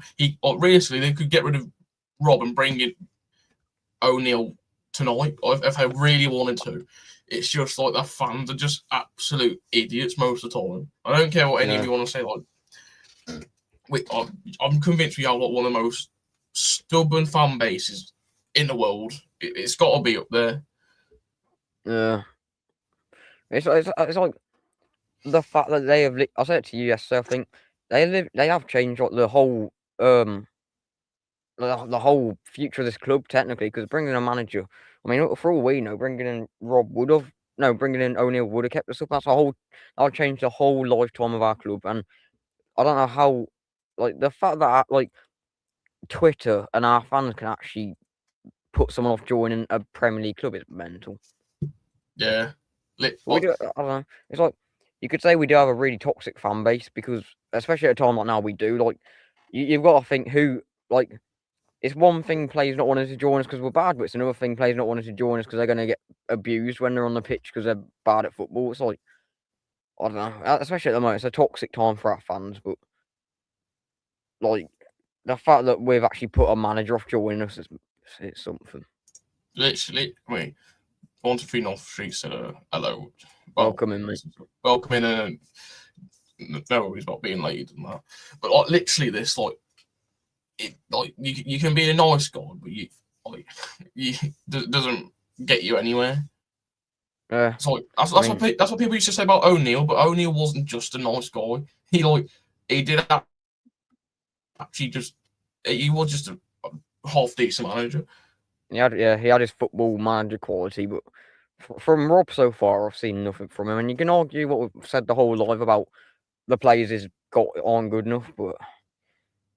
Realistically, they could get rid of Rob and bring in O'Neill tonight if they really wanted to. It's just like the fans are just absolute idiots most of the time. I don't care what any of you want to say. Like, I'm convinced we have like one of the most stubborn fan bases in the world. It's got to be up there. yeah, it's like the fact that they have. I said it to you yesterday. I think they have changed like the whole the whole future of this club technically, because bringing in a manager, I mean, for all we know, bringing in bringing in O'Neill would have kept us up. That'll change the whole lifetime of our club, and I don't know how, like the fact that like Twitter and our fans can actually put someone off joining a Premier League club is mental. Yeah. I don't know. It's like you could say we do have a really toxic fan base because, especially at a time like now, we do. Like you've got to think who like. It's one thing players not wanting to join us because we're bad, but it's another thing players not wanting to join us because they're going to get abused when they're on the pitch because they're bad at football. It's like, I don't know, especially at the moment, it's a toxic time for our fans, but like the fact that we've actually put a manager off joining us it's something. Literally, I mean, 123 North Street said hello. Welcome in, mate. Welcome in, and no worries about being late and that. But like, literally, this you can be a nice guy, but doesn't get you anywhere. Yeah, So that's what people used to say about O'Neill, but O'Neill wasn't just a nice guy. He did actually he was just a half decent manager. he had his football manager quality, but from Rob so far, I've seen nothing from him. And you can argue what we've said the whole life about the players aren't good enough, but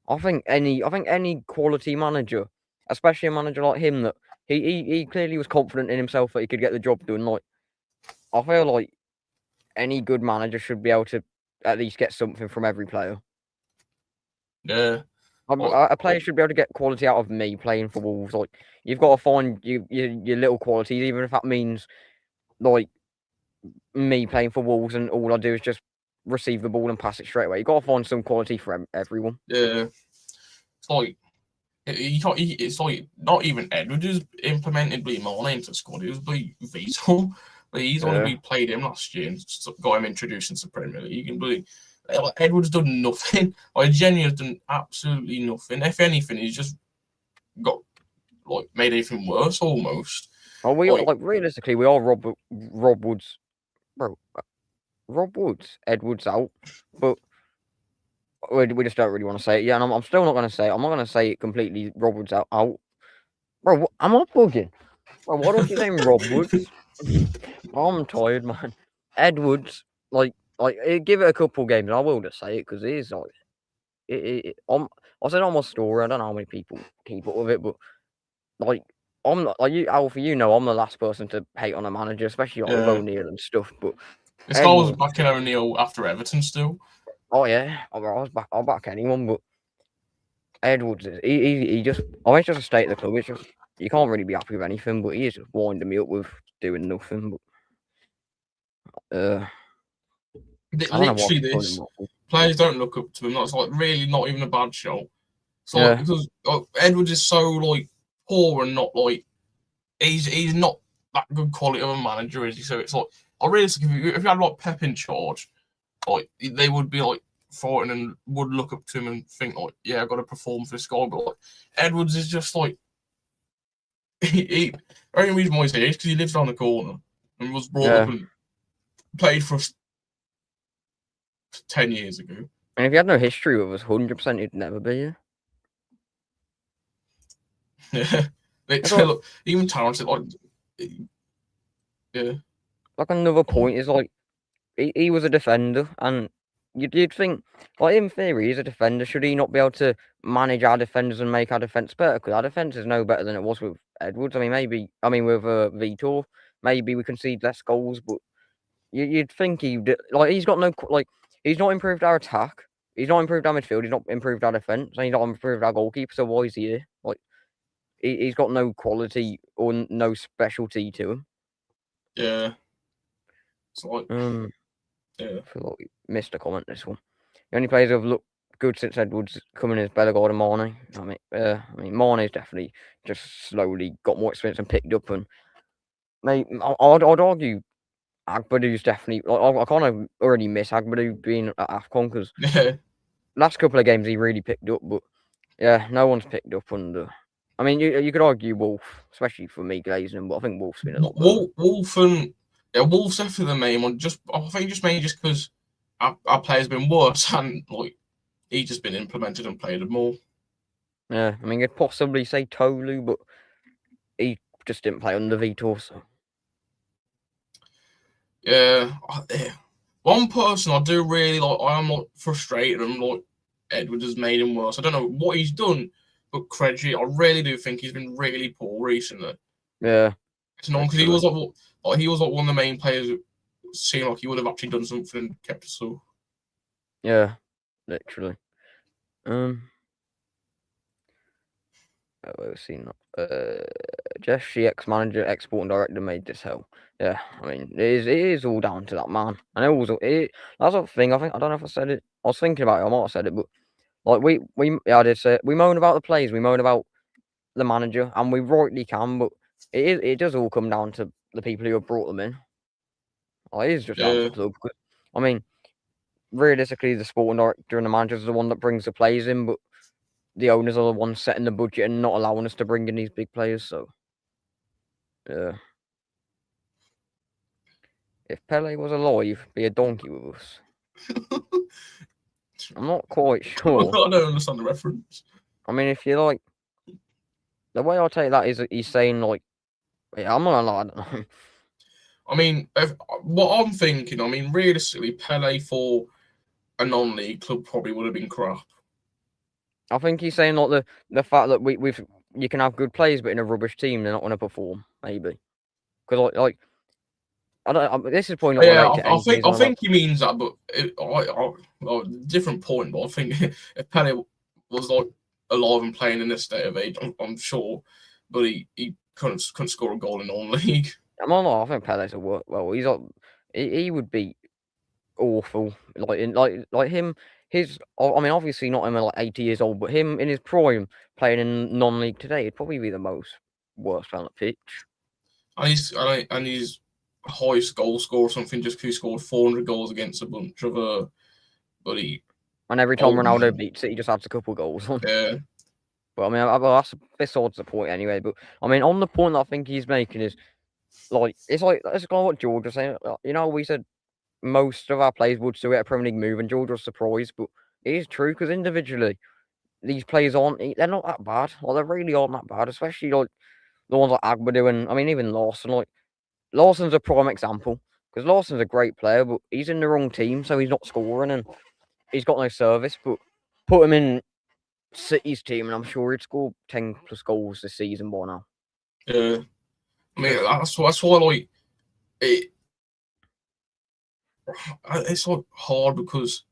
I think any quality manager, especially a manager like him, that he clearly was confident in himself that he could get the job done. Like I feel like any good manager should be able to at least get something from every player. Yeah. A player should be able to get quality out of me playing for Wolves. Like you've got to find your little qualities, even if that means like me playing for Wolves and all I do is just receive the ball and pass it straight away. You got to find some quality for everyone. Yeah, it's like it's like not even Edward who's implemented Mane into the squad. It was Vito. But he's only played him last year and got him introduced into the Premier League. And Edward's done nothing. Genuinely has done absolutely nothing. If anything, he's just got made anything worse almost. Oh, realistically, we are Rob Woods. Bro, Rob Woods, Edwards out, but we just don't really want to say it. Yeah, and I'm still not going to say it. I'm not going to say it completely. Rob Woods out. Bro, I'm not bugging. Bro, why don't you say Rob Woods? I'm tired, man. Edwards, give it a couple games. I will just say it because it is I said on my story. I don't know how many people keep up with it, but I'm not like you, Alfie. You know, I'm the last person to hate on a manager, especially with O'Neill and stuff. But this guy was backing O'Neill after Everton still. Oh yeah, I'll back anyone, but Edwards he just it's just a state of the club. It's just you can't really be happy with anything, but he is just winding me up with doing nothing. But literally, this players don't look up to him. That's really not even a bad show. So because Edwards is so poor and not he's not that good quality of a manager, is he? So it's realistically, if you had Pep in charge, they would be fighting and would look up to him and think yeah, I've got to perform for this guy. But Edwards is just the only reason why he's here is because he lives down the corner and was brought up and played for us 10 years ago. And if he had no history with us, 100% he'd never be here. Yeah, look, even talented, yeah. Another point is he was a defender, and you'd think, in theory, he's a defender. Should he not be able to manage our defenders and make our defense better? Because our defense is no better than it was with Edwards. I mean, with Vitor, maybe we concede less goals, but you'd think he's got no he's not improved our attack. He's not improved our midfield. He's not improved our defense. And he's not improved our goalkeeper. So why is he here? He's got no quality or no specialty to him. Yeah. It's I feel like we missed a comment this one. The only players who have looked good since Edwards coming is Bellegarde and Mane. I mean, Mane's definitely just slowly got more experience and picked up. And I'd argue Agbadou's definitely. I kind of already miss Agbadou being at AFCON because last couple of games he really picked up, but yeah, no one's picked up. And I mean, you could argue Wolf, especially for me glazing him, but I think Wolf's been a lot better. Wolf's definitely the main one. I think mainly because our players been worse and he's just been implemented and played more. Yeah, I mean, you'd possibly say Tolu, but he just didn't play under Vitor, so. Yeah. One person I do really like, I am like frustrated and like Edwards has made him worse. I don't know what he's done, but Craigie, I really do think he's been really poor recently. Yeah. It's not because he was like one of the main players who seemed like he would have actually done something and kept us up. Yeah, literally. We've seen Jeff, the ex-manager, ex-sporting director, made this hell. Yeah, I mean, it is all down to that man. And that's the thing. I don't know if I said it. I was thinking about it. I might have said it, but like I did say it. We moan about the players. We moan about the manager, and we rightly can. But it does all come down to the people who have brought them in. It is just down to the club. I mean, realistically, the sporting director and the manager is the one that brings the players in, but the owners are the ones setting the budget and not allowing us to bring in these big players. So, yeah. If Pele was alive, be a donkey with us. I'm not quite sure. I don't understand the reference. I mean, if you like, the way I take that is that he's saying like, yeah, I'm not gonna lie, I don't know. I mean, what I'm thinking, I mean, realistically, Pele for a non-league club probably would have been crap. I think he's saying like the fact that you can have good players, but in a rubbish team, they're not going to perform. Maybe because like I don't. This is probably not related to anything. I think he means that, but different point. But I think if Pele was like alive and playing in this state of age, I'm sure, but he couldn't score a goal in non-league. I'm not. I think Pele's a work. Well, he's like he would be awful. Like him. I mean, obviously not him at like 80 years old, but him in his prime playing in non-league today, it'd probably be the worst player on the pitch. And he's highest goal score or something just because he scored 400 goals against a bunch of and every time Ronaldo beats it, he just adds a couple of goals on. Yeah. But I mean, that's besides the point anyway. But I mean, on the point that I think he's making is like it's kind of what George was saying. You know, we said most of our players would still get a Premier League move, and George was surprised, but it is true because individually these players they're not that bad. Like they really aren't that bad, especially like the ones like Agbadu and I mean even Lawson. Like Lawson's a prime example because Lawson's a great player, but he's in the wrong team, so he's not scoring and he's got no service. But put him in City's team, and I'm sure he'd score 10 plus goals this season by now. Yeah, I mean that's why like it's like hard because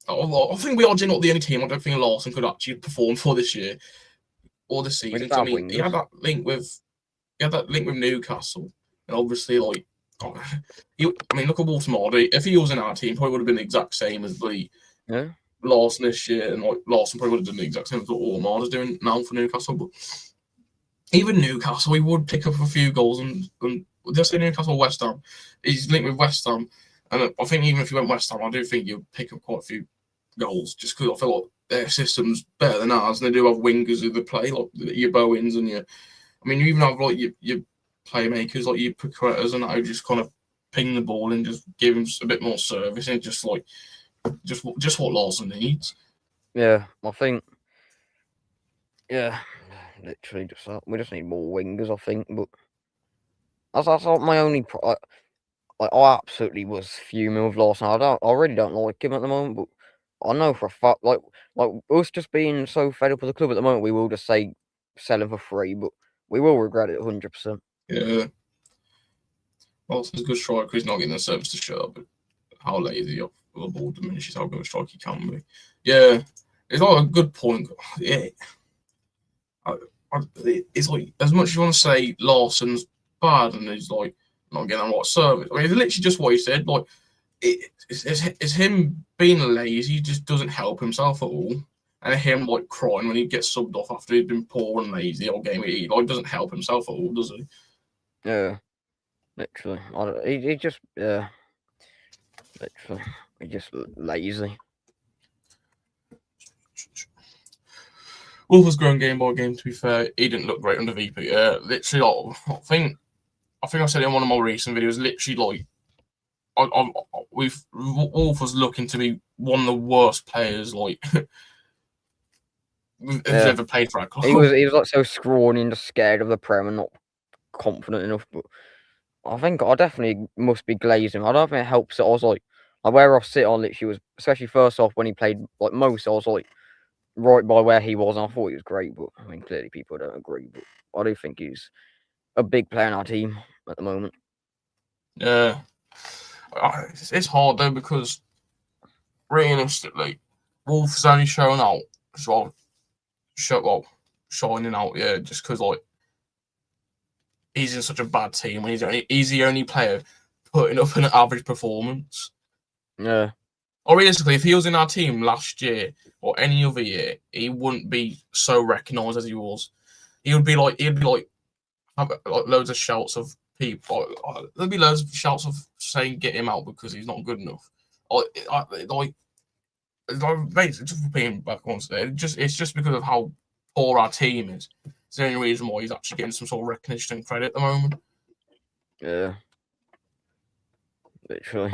I think we are not the only team. I don't think Lawson could actually perform for this year or this season. I mean, he had that link with Newcastle, and obviously like I mean, look at Wolfsmord. If he was in our team, probably would have been the exact same as Lawson this year, and like Lawson probably would have done the exact same as what Wolfsmord is doing now for Newcastle. But even Newcastle, he would pick up a few goals, and just say Newcastle, West Ham. He's linked with West Ham, and I think even if you went West Ham, I do think you'd pick up quite a few goals, just because I feel like their system's better than ours, and they do have wingers who they play like your Bowens and your. I mean, you even have like your playmakers like your Paquetas and that who just kind of ping the ball and just give him a bit more service, and just like just what Lawson needs. Yeah, I think. Yeah, literally just that. We just need more wingers, I think. But that's not my only. I absolutely was fuming with Lawson. I really don't like him at the moment, but I know for a fact, like us just being so fed up with the club at the moment, we will just say sell him for free, but we will regret it 100%. Yeah. Lawson's a good striker. He's not getting the service to show up, but how lazy of the ball diminishes how good a striker he can be. Yeah, it's like a good point. Yeah, it's like as much as you want to say Lawson's bad and he's like not getting a lot of service. I mean, it's literally just what he said. Like it's him being lazy. He just doesn't help himself at all, and him like crying when he gets subbed off after he's been poor and lazy all game. He like doesn't help himself at all, does he? Yeah, literally. He just literally, he's just lazy. Wolf was growing game by game. To be fair, he didn't look great under VP. Literally, I think I said it in one of my recent videos. Literally, like, Wolf was looking to be one of the worst players, like who's Yeah. ever played for our club. He was like so scrawny and just scared of the Prem and not confident enough. But I think I definitely must be glazing. I don't think it helps that I was like where I sit on literally was, especially first off when he played like most, I was like right by where he was, and I thought he was great. But I mean, clearly people don't agree. But I do think he's a big player in our team at the moment. Yeah, it's hard though because realistically, Wolf has only shown out, shining out, yeah, just because like he's in such a bad team when he's the only player putting up an average performance. Yeah, Or realistically, if he was in our team last year or any other year, he wouldn't be so recognised as he was. He'd be like have loads of shouts of people. There'd be loads of shouts of saying get him out because he's not good enough. Mate, just repeating back once there, it's just because of how poor our team is. It's the only reason why he's actually getting some sort of recognition and credit at the moment. yeah, literally.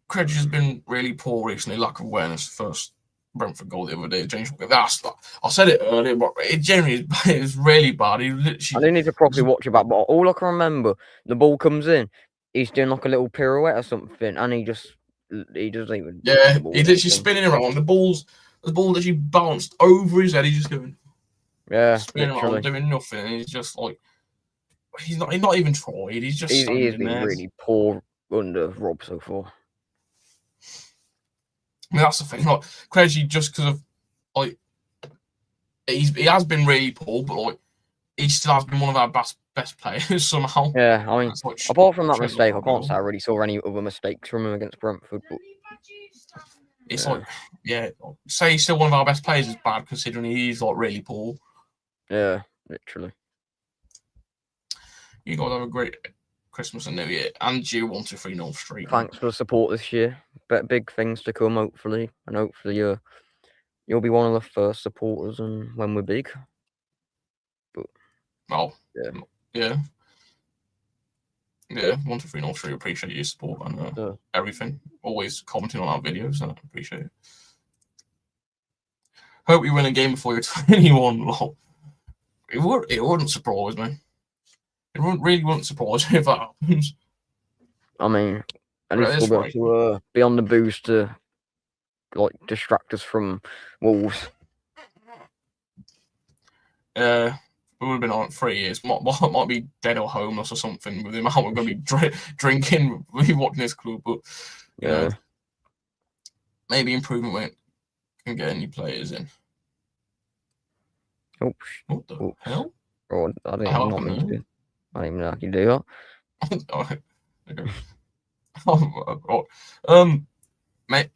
Credge has been really poor recently. Lack of awareness. First Brentford goal the other day. I said it earlier, but it generally is really bad. He literally. I do need to properly watch it back, but all I can remember, the ball comes in, he's doing like a little pirouette or something, and he doesn't even. Yeah, he's literally spinning around. The ball literally bounced over his head. He's just going. Yeah, spinning literally. around doing nothing. He's just like he's not even tried. He's just He has standing been there. really poor under Rob so far. I mean, that's the thing. Like Craigie, just because of like he has been really poor, but like he still has been one of our best players somehow. Yeah, I mean, That's like, apart from that shows mistake, I off can't say I really saw any other mistakes from him against Brentford. But it's like, yeah, say he's still one of our best players is bad considering he's like really poor. yeah, literally. You guys have a great Christmas and New Year, and you 123 North Street. Thanks for the support this year. But big things to come, hopefully, and hopefully you'll be one of the first supporters, and when we're big. But yeah. 123 North Street. Appreciate your support and everything. Always commenting on our videos. I appreciate it. Hope you win a game before you're 21. Lol. It wouldn't surprise me. It wouldn't surprise me if that happens. I mean, at least we'll be able to be on the boost to like distract us from Wolves. We would have been on 3 years. Might be dead or homeless or something with the amount we're going to be drinking. We're watching this club, but you know, maybe improvement when it can get any players in. Oops. What the hell? Oh, I didn't even know I can do that.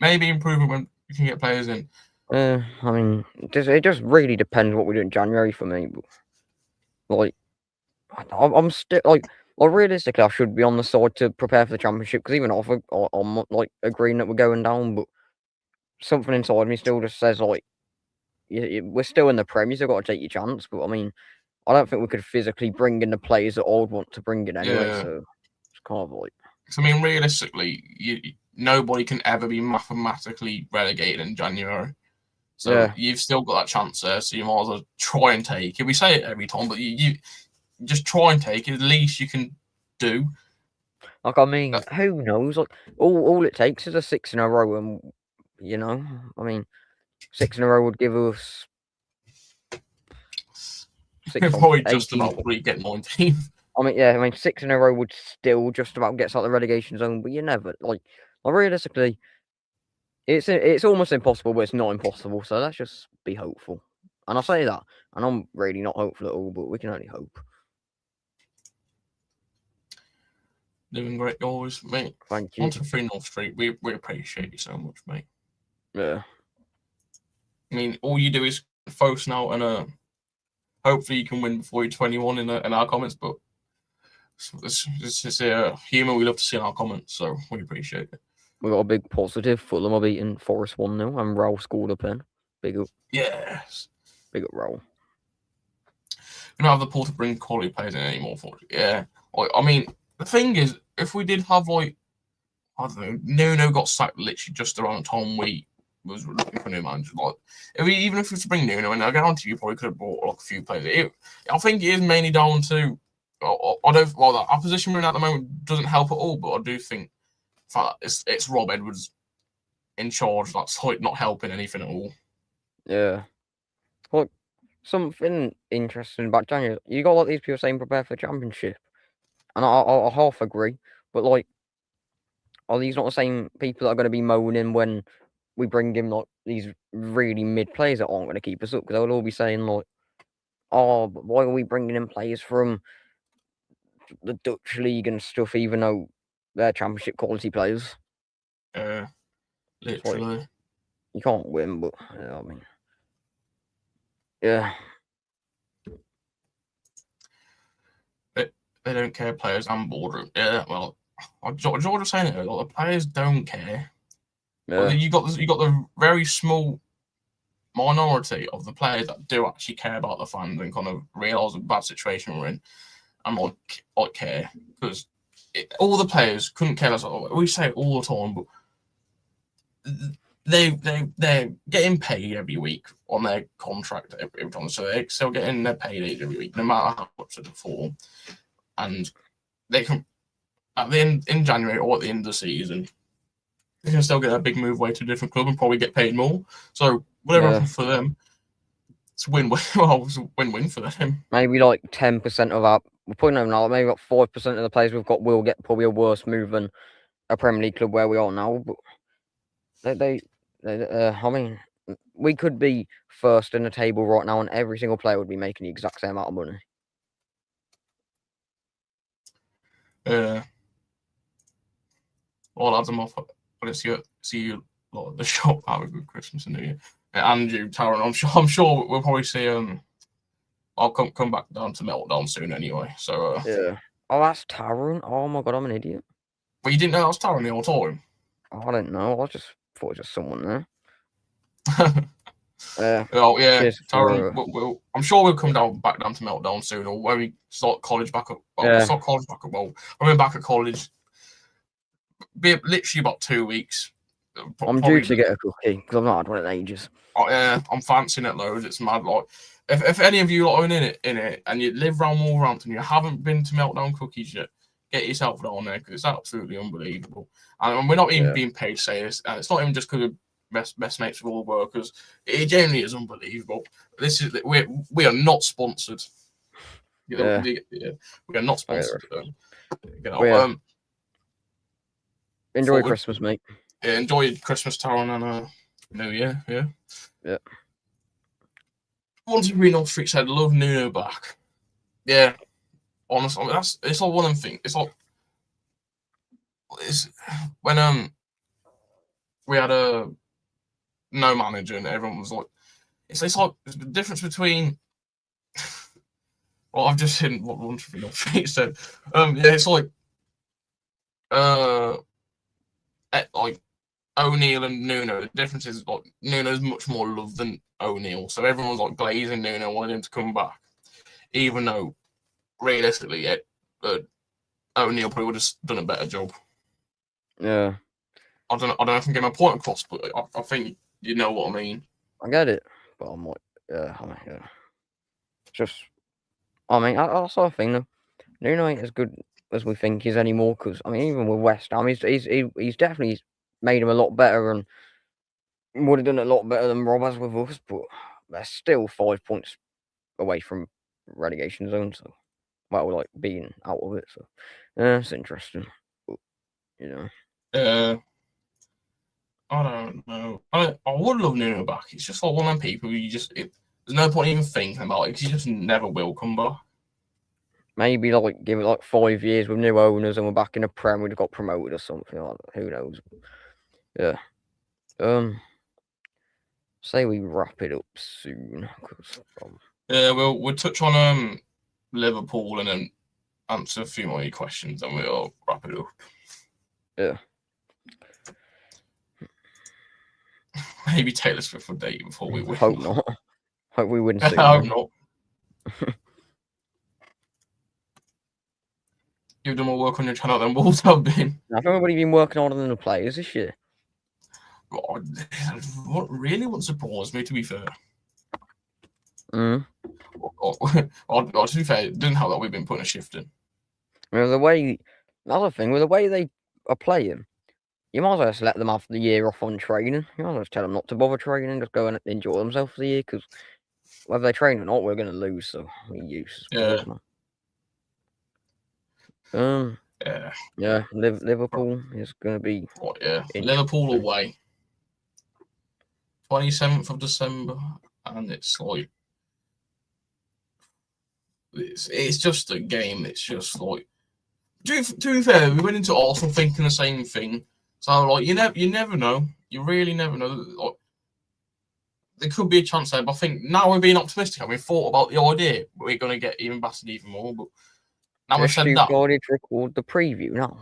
Maybe improvement when you can get players in. I mean, it just really depends what we do in January for me. But, like, I'm still like, realistically, I should be on the side to prepare for the championship because even if I'm like agreeing that we're going down, but something inside me still just says like, we're still in the Prem. You've got to take your chance. But I mean, I don't think we could physically bring in the players that I would want to bring in anyway. Yeah. So it's kind of like. I mean, realistically, nobody can ever be mathematically relegated in January. So you've still got that chance there. So you might as well try and take it. We say it every time, but you just try and take it. At least you can do. Like, I mean, who knows? Like, all it takes is a 6 in a row, and I mean, 6 in a row would give us. Probably just about get 19. I mean, 6 in a row would still just about get us out the relegation zone, but you never realistically, it's almost impossible, but it's not impossible. So let's just be hopeful. And I say that, and I'm really not hopeful at all, but we can only hope. Doing great always, mate. Thank you. 123 North Street, we appreciate you so much, mate. Yeah. I mean, all you do is focus now, and hopefully you can win before you're 21 in our comments. But this is humour we love to see in our comments, so we appreciate it. We got a big positive. Fulham are beating Forest 1-0, and Raul scored a pen. Big up. Yes. Big up, Raul. We don't have the pull to bring quality players in anymore. Yeah. I mean, the thing is, if we did have I don't know, Nuno got sacked literally just around the time we was looking for a new manager. Like, even if we was to bring Nuno in, I guarantee you probably could have brought like a few players. I think it is mainly down to the opposition we're in at the moment doesn't help at all, but I do think it's Rob Edwards in charge that's like not helping anything at all. Yeah. Look, something interesting about January. You got like these people saying prepare for the championship, and I half agree. But like, are these not the same people that are going to be moaning when we bring in like these really mid players that aren't going to keep us up? Because they'll all be saying like, "Oh, but why are we bringing in players from the Dutch league and stuff, even though they're championship quality players?" Literally. Like, you can't win, but I mean, yeah. They don't care, players and boardroom. Yeah, well, George was saying it. Like, the players don't care. Yeah. Well, you got the very small minority of the players that do actually care about the fans and kind of realise the bad situation we're in and like care, because all the players couldn't care less. We say it all the time, but they're getting paid every week on their contract every time, so they're still getting their paydays every week, no matter how much they're for, and they can at the end in January or at the end of the season, they can still get a big move away to a different club and probably get paid more. So whatever happens for them, it's a win-win. Well, it's a win-win for them. Maybe like 10% of our, we're putting over now, maybe about 5% of the players we've got will get probably a worse move than a Premier League club where we are now. But I mean, we could be first in the table right now, and every single player would be making the exact same amount of money. Well, lads, I'm off. I'll see you lot at the shop. Have a good Christmas and New Year. And you, Taron, I'm sure we'll probably see. I'll come back down to Meltdown soon anyway. So yeah. Oh, that's Taron. Oh my god, I'm an idiot. But you didn't know that was Taron the whole time. I don't know. I just thought it was just someone there. Oh yeah, Taron. I'm sure we'll come back down to Meltdown soon, or when we start college back up. Well, we'll start college back up. Well, when we're back at college, be literally about 2 weeks. I'm due to get a cookie because I've not had one in ages. Oh yeah, I'm fancying it loads. It's mad. Like, if any of you are in it, and you live around Wolverhampton, you haven't been to Meltdown Cookies yet, get yourself down there because it's absolutely unbelievable. And we're not even being paid to say this, and it's not even just because of best mates with all the workers. It genuinely is unbelievable. We are not sponsored. We are not sponsored. Enjoy Christmas, mate. Yeah, enjoy Christmas, Taron, and New Year. Yeah. One to Green Old Street said, "Love Nuno back." Yeah, honestly, it's like one of them things. It's like when we had a no manager and everyone was like, it's like the difference between. Well, I've just seen what One to Green Old Street said. It's like O'Neill and Nuno. The difference is like Nuno's much more loved than O'Neill, so everyone's like glazing Nuno, wanting him to come back, even though realistically, O'Neill probably would have done a better job. Yeah. I don't know if I can get my point across, but I think you know what I mean. I get it, but I'm like, just, I mean, I sort of think though, Nuno ain't as good as we think he's anymore. Because I mean, even with West Ham, he's definitely made him a lot better and would have done a lot better than Rob has with us. But they're still 5 points away from relegation zone, so like being out of it. So it's interesting, but, I don't know. I would love Nuno back. It's just like one of them people there's no point even thinking about it because he just never will come back. Maybe like give it like 5 years with new owners and we're back in the Prem. We'd have got promoted or something like that. Who knows? Yeah. Say we wrap it up soon. Yeah, we'll touch on Liverpool and then answer a few more of your questions and we'll wrap it up. Yeah. Maybe Taylor Swift for date before we win. Hope not. Hope we win soon. I hope not. You've done more work on your channel than Wolves have been. I think we've been working harder than the players this year. what really wouldn't surprise me, to be fair. Mm. Or to be fair, it doesn't help that we've been putting a shift in. Another thing, with the way they are playing, you might as well just let them have the year off on training. You might as well just tell them not to bother training, just go and enjoy themselves for the year, because whether they train or not, we're going to lose, so we use. Yeah. Yeah, Liverpool is going to be. What? Yeah, Liverpool away, 27th of December, and it's like it's just a game. It's just like to be fair, we went into Arsenal thinking the same thing. So like you never know. You really never know. Like, there could be a chance there, but I think now we're being optimistic. I mean, thought about the idea, but we're going to get even battered even more. But now we've said that. Stupid idea to record the preview now.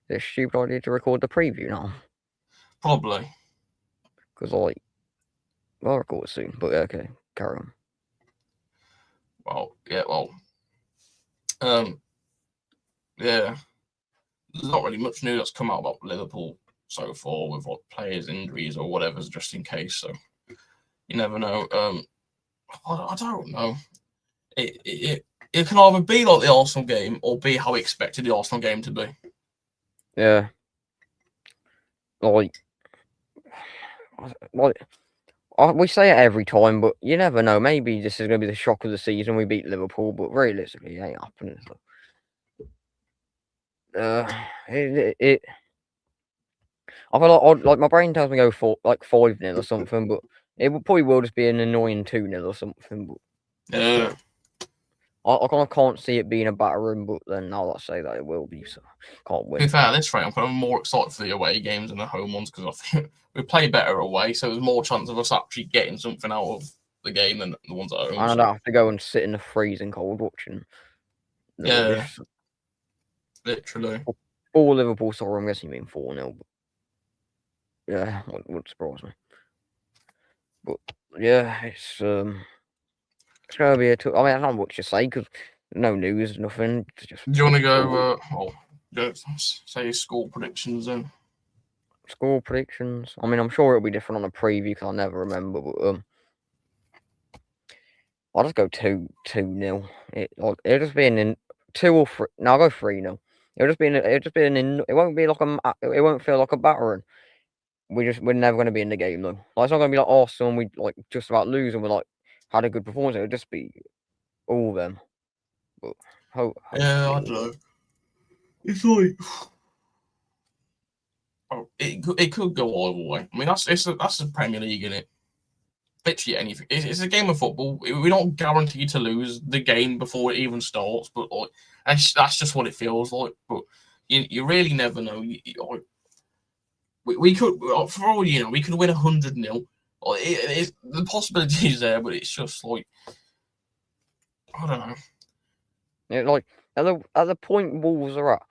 It's stupid idea to record the preview now. Probably. Because like, I'll record it soon. But okay, carry on. Well, yeah, yeah. There's not really much new that's come out about Liverpool so far with what players' injuries or whatever's just in case. So you never know. I don't know. It can either be like the Arsenal game or be how we expected the Arsenal game to be. Yeah. Like we say it every time, but you never know. Maybe this is going to be the shock of the season. We beat Liverpool, but realistically, it ain't happening. So. I feel like my brain tells me go for like 5-0 or something, but it probably will just be an annoying 2-0 or something. But yeah, I kind of can't see it being a battering, but then now I say that it will be, so can't win. To be fair, at this rate, I'm kind of more excited for the away games than the home ones because I think we play better away, so there's more chance of us actually getting something out of the game than the ones at home. And I don't have to go and sit in the freezing cold watching. Yeah, literally. For Liverpool, sorry, I'm guessing you mean 4-0. But yeah, wouldn't surprise me. But yeah, it's gonna be I mean, I don't know what to say because no news, nothing. Just do you want to go? Say score predictions then. Score predictions. I mean, I'm sure it'll be different on a preview because I never remember. But I'll just go 2-0. It'll just be an 2 or 3. No, I'll go 3-0. It'll just be it won't be like it won't feel like a battering. We're never going to be in the game though. Like, it's not going to be like Arsenal and we like just about lose and we're like had a good performance. It'll just be all of them. But yeah, I don't know. It's like it could go either way. I mean, that's the Premier League, isn't it? Literally anything. It's a game of football. We're not guaranteed to lose the game before it even starts, but like that's just what it feels like. But you really never know. We could, for all you know, we could win 100-0. The possibility is there, but it's just like I don't know. Yeah, like at the point Wolves are at,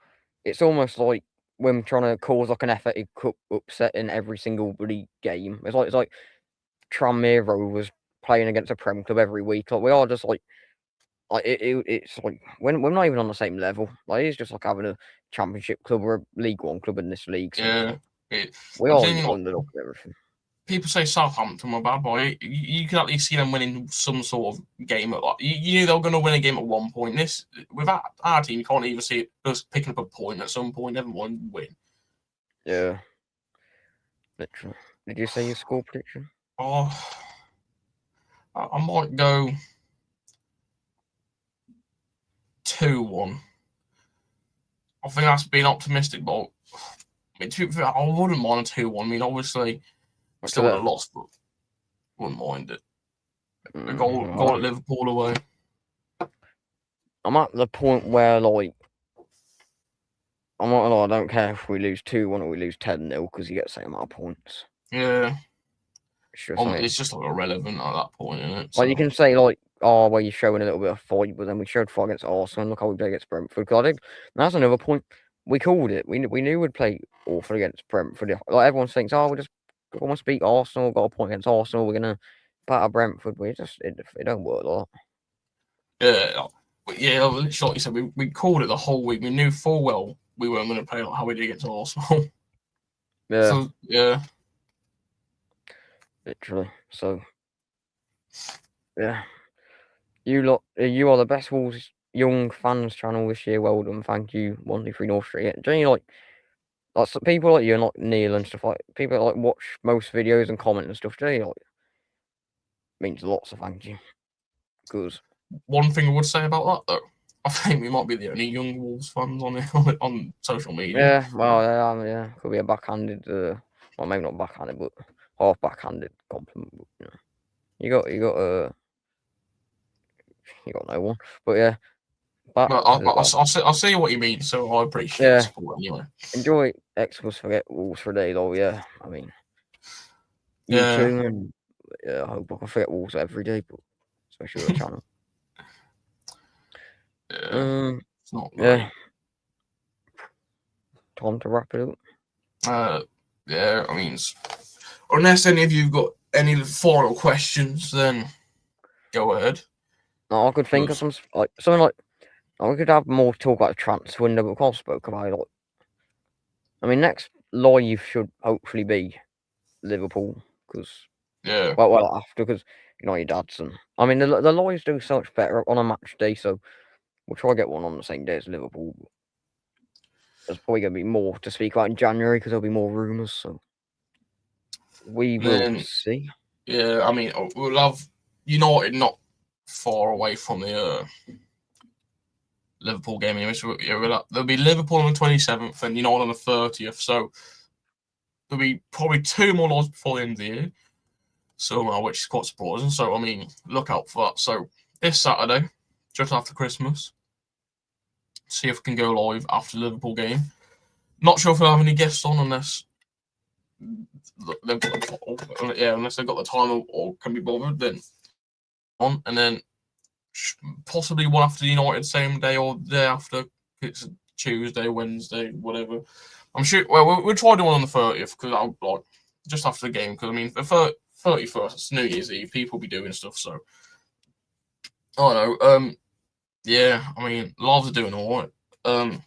it's almost like when trying to cause like an FA Cup upset in every single bloody game. It's like Tranmere Rovers playing against a Prem club every week. Like we are just like it's like when we're not even on the same level. Like it's just like having a Championship club or a League One club in this league. So yeah, we are underdog and everything. People say Southampton were bad, boy. You can at least see them winning some sort of game. You knew they were going to win a game at one point. This with our team, you can't even see it just picking up a point at some point. Never mind win. Yeah, literally. Did you say your score prediction? Oh, I might go 2-1. I think that's being optimistic, but I wouldn't mind a 2-1. I mean, obviously, I still would have lost, but wouldn't mind it. A goal at Liverpool away. I'm at the point where, like, I'm not gonna lie, I don't care if we lose 2-1 or we lose 10-0 because you get the same amount of points. Yeah. It's just like irrelevant at that point, isn't it? Like, you can say, like, well, you're showing a little bit of fight, but then we showed fight against Arsenal and look how we played against Brentford. Because that's another point. We called it. We knew we'd play awful against Brentford. Like, everyone thinks, we just almost beat Arsenal, got a point against Arsenal, we're going to batter Brentford. But it don't work like that. Yeah, like you said, we called it the whole week. We knew full well we weren't going to play like how we did against Arsenal. Yeah, So yeah, literally. So yeah, you are the best Wolves Young fans channel this year. Well done, thank you. 123 North Street. Do you like people like you and like Neil and stuff like people that, like watch most videos and comment and stuff? Do you like means a lot. So thank you. Because one thing I would say about that though, I think we might be the only young Wolves fans on social media. yeah, well, yeah, could be a backhanded, well, maybe not backhanded, but half backhanded compliment. But, you got no one. But yeah, back But to the I'll see what you mean. So I appreciate yeah. the support anyway. Enjoy Exodus Forget Wolves for a day though. Yeah, I mean, you Yeah. too, and yeah, I hope I can forget Wolves every day, but especially with the channel. Yeah. It's not Yeah. great. Time to wrap it up. Yeah, I mean, unless any of you got any final questions, then go ahead. No, I could think of some like something like we could have more talk about the transfer window, but I spoke about it. Like, I mean, next live should hopefully be Liverpool because Yeah. well after because your dad's and I mean the lives do so much better on a match day, so we'll try to get one on the same day as Liverpool. There's probably going to be more to speak about in January because there'll be more rumours. So we will see. Yeah, I mean, we'll have United not far away from the Liverpool game anyway. So yeah, there'll be Liverpool on the 27th and United on the 30th. So there'll be probably 2 more lives before the end of the year. So, which is quite surprising. So, I mean, look out for that. So this Saturday, just after Christmas, see if we can go live after the Liverpool game. Not sure if we'll have any guests on unless they've got unless they've got the time or can be bothered. Then on and then possibly one after United same day or the day after. It's Tuesday, Wednesday, whatever. I'm sure. Well, we'll try doing one on the 30th because I'll like just after the game because I mean the 31st it's New Year's Eve. People will be doing stuff. So I don't know. Yeah. I mean, lives are doing all right.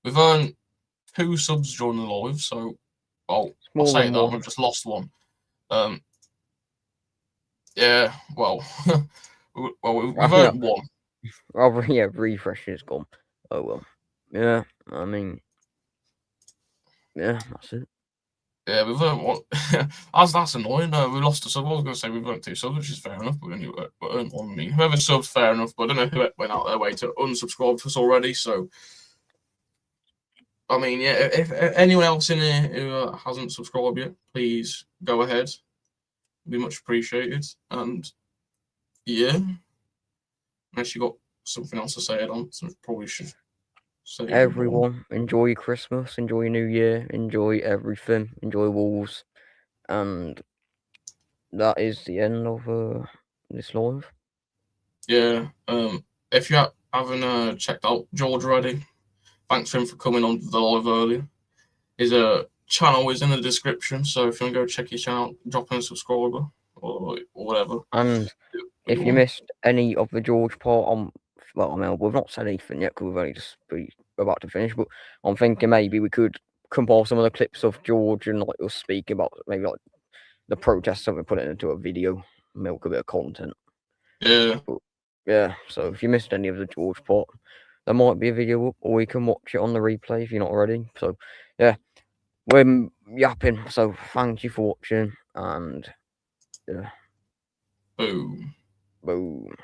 We've earned 2 subs during the live, so I'll say that we've just lost one. Yeah. Well. We've earned one. Oh, yeah, refresh is gone. Oh well. Yeah, I mean, yeah, that's it. Yeah, we've earned one. That's annoying. We lost a sub. I was going to say we've earned 2 subs, which is fair enough. But we earned one. I mean, whoever subs, fair enough. But I don't know who went out their way to unsubscribe to us already. So, I mean, yeah, if anyone else in here who hasn't subscribed yet, please go ahead. It'd be much appreciated. And yeah, unless you got something else to say, I don't. So probably should say. Everyone, enjoy your Christmas, enjoy your New Year, enjoy everything, enjoy Wolves, and that is the end of this live. Yeah. If you haven't checked out George already, thanks for him for coming on the live earlier. His channel is in the description, so if you want to go check his channel, drop in a subscriber or whatever. And if you missed any of the George part on, well, I mean, we've not said anything yet because we've only just be about to finish, but I'm thinking maybe we could compile some of the clips of George and like us speaking about maybe like the protests and put it into a video, milk a bit of content. Yeah. But, yeah, so if you missed any of the George part, there might be a video up, or you can watch it on the replay if you're not already. So, yeah, we're yapping. So, thank you for watching, and yeah. Boom. Boom.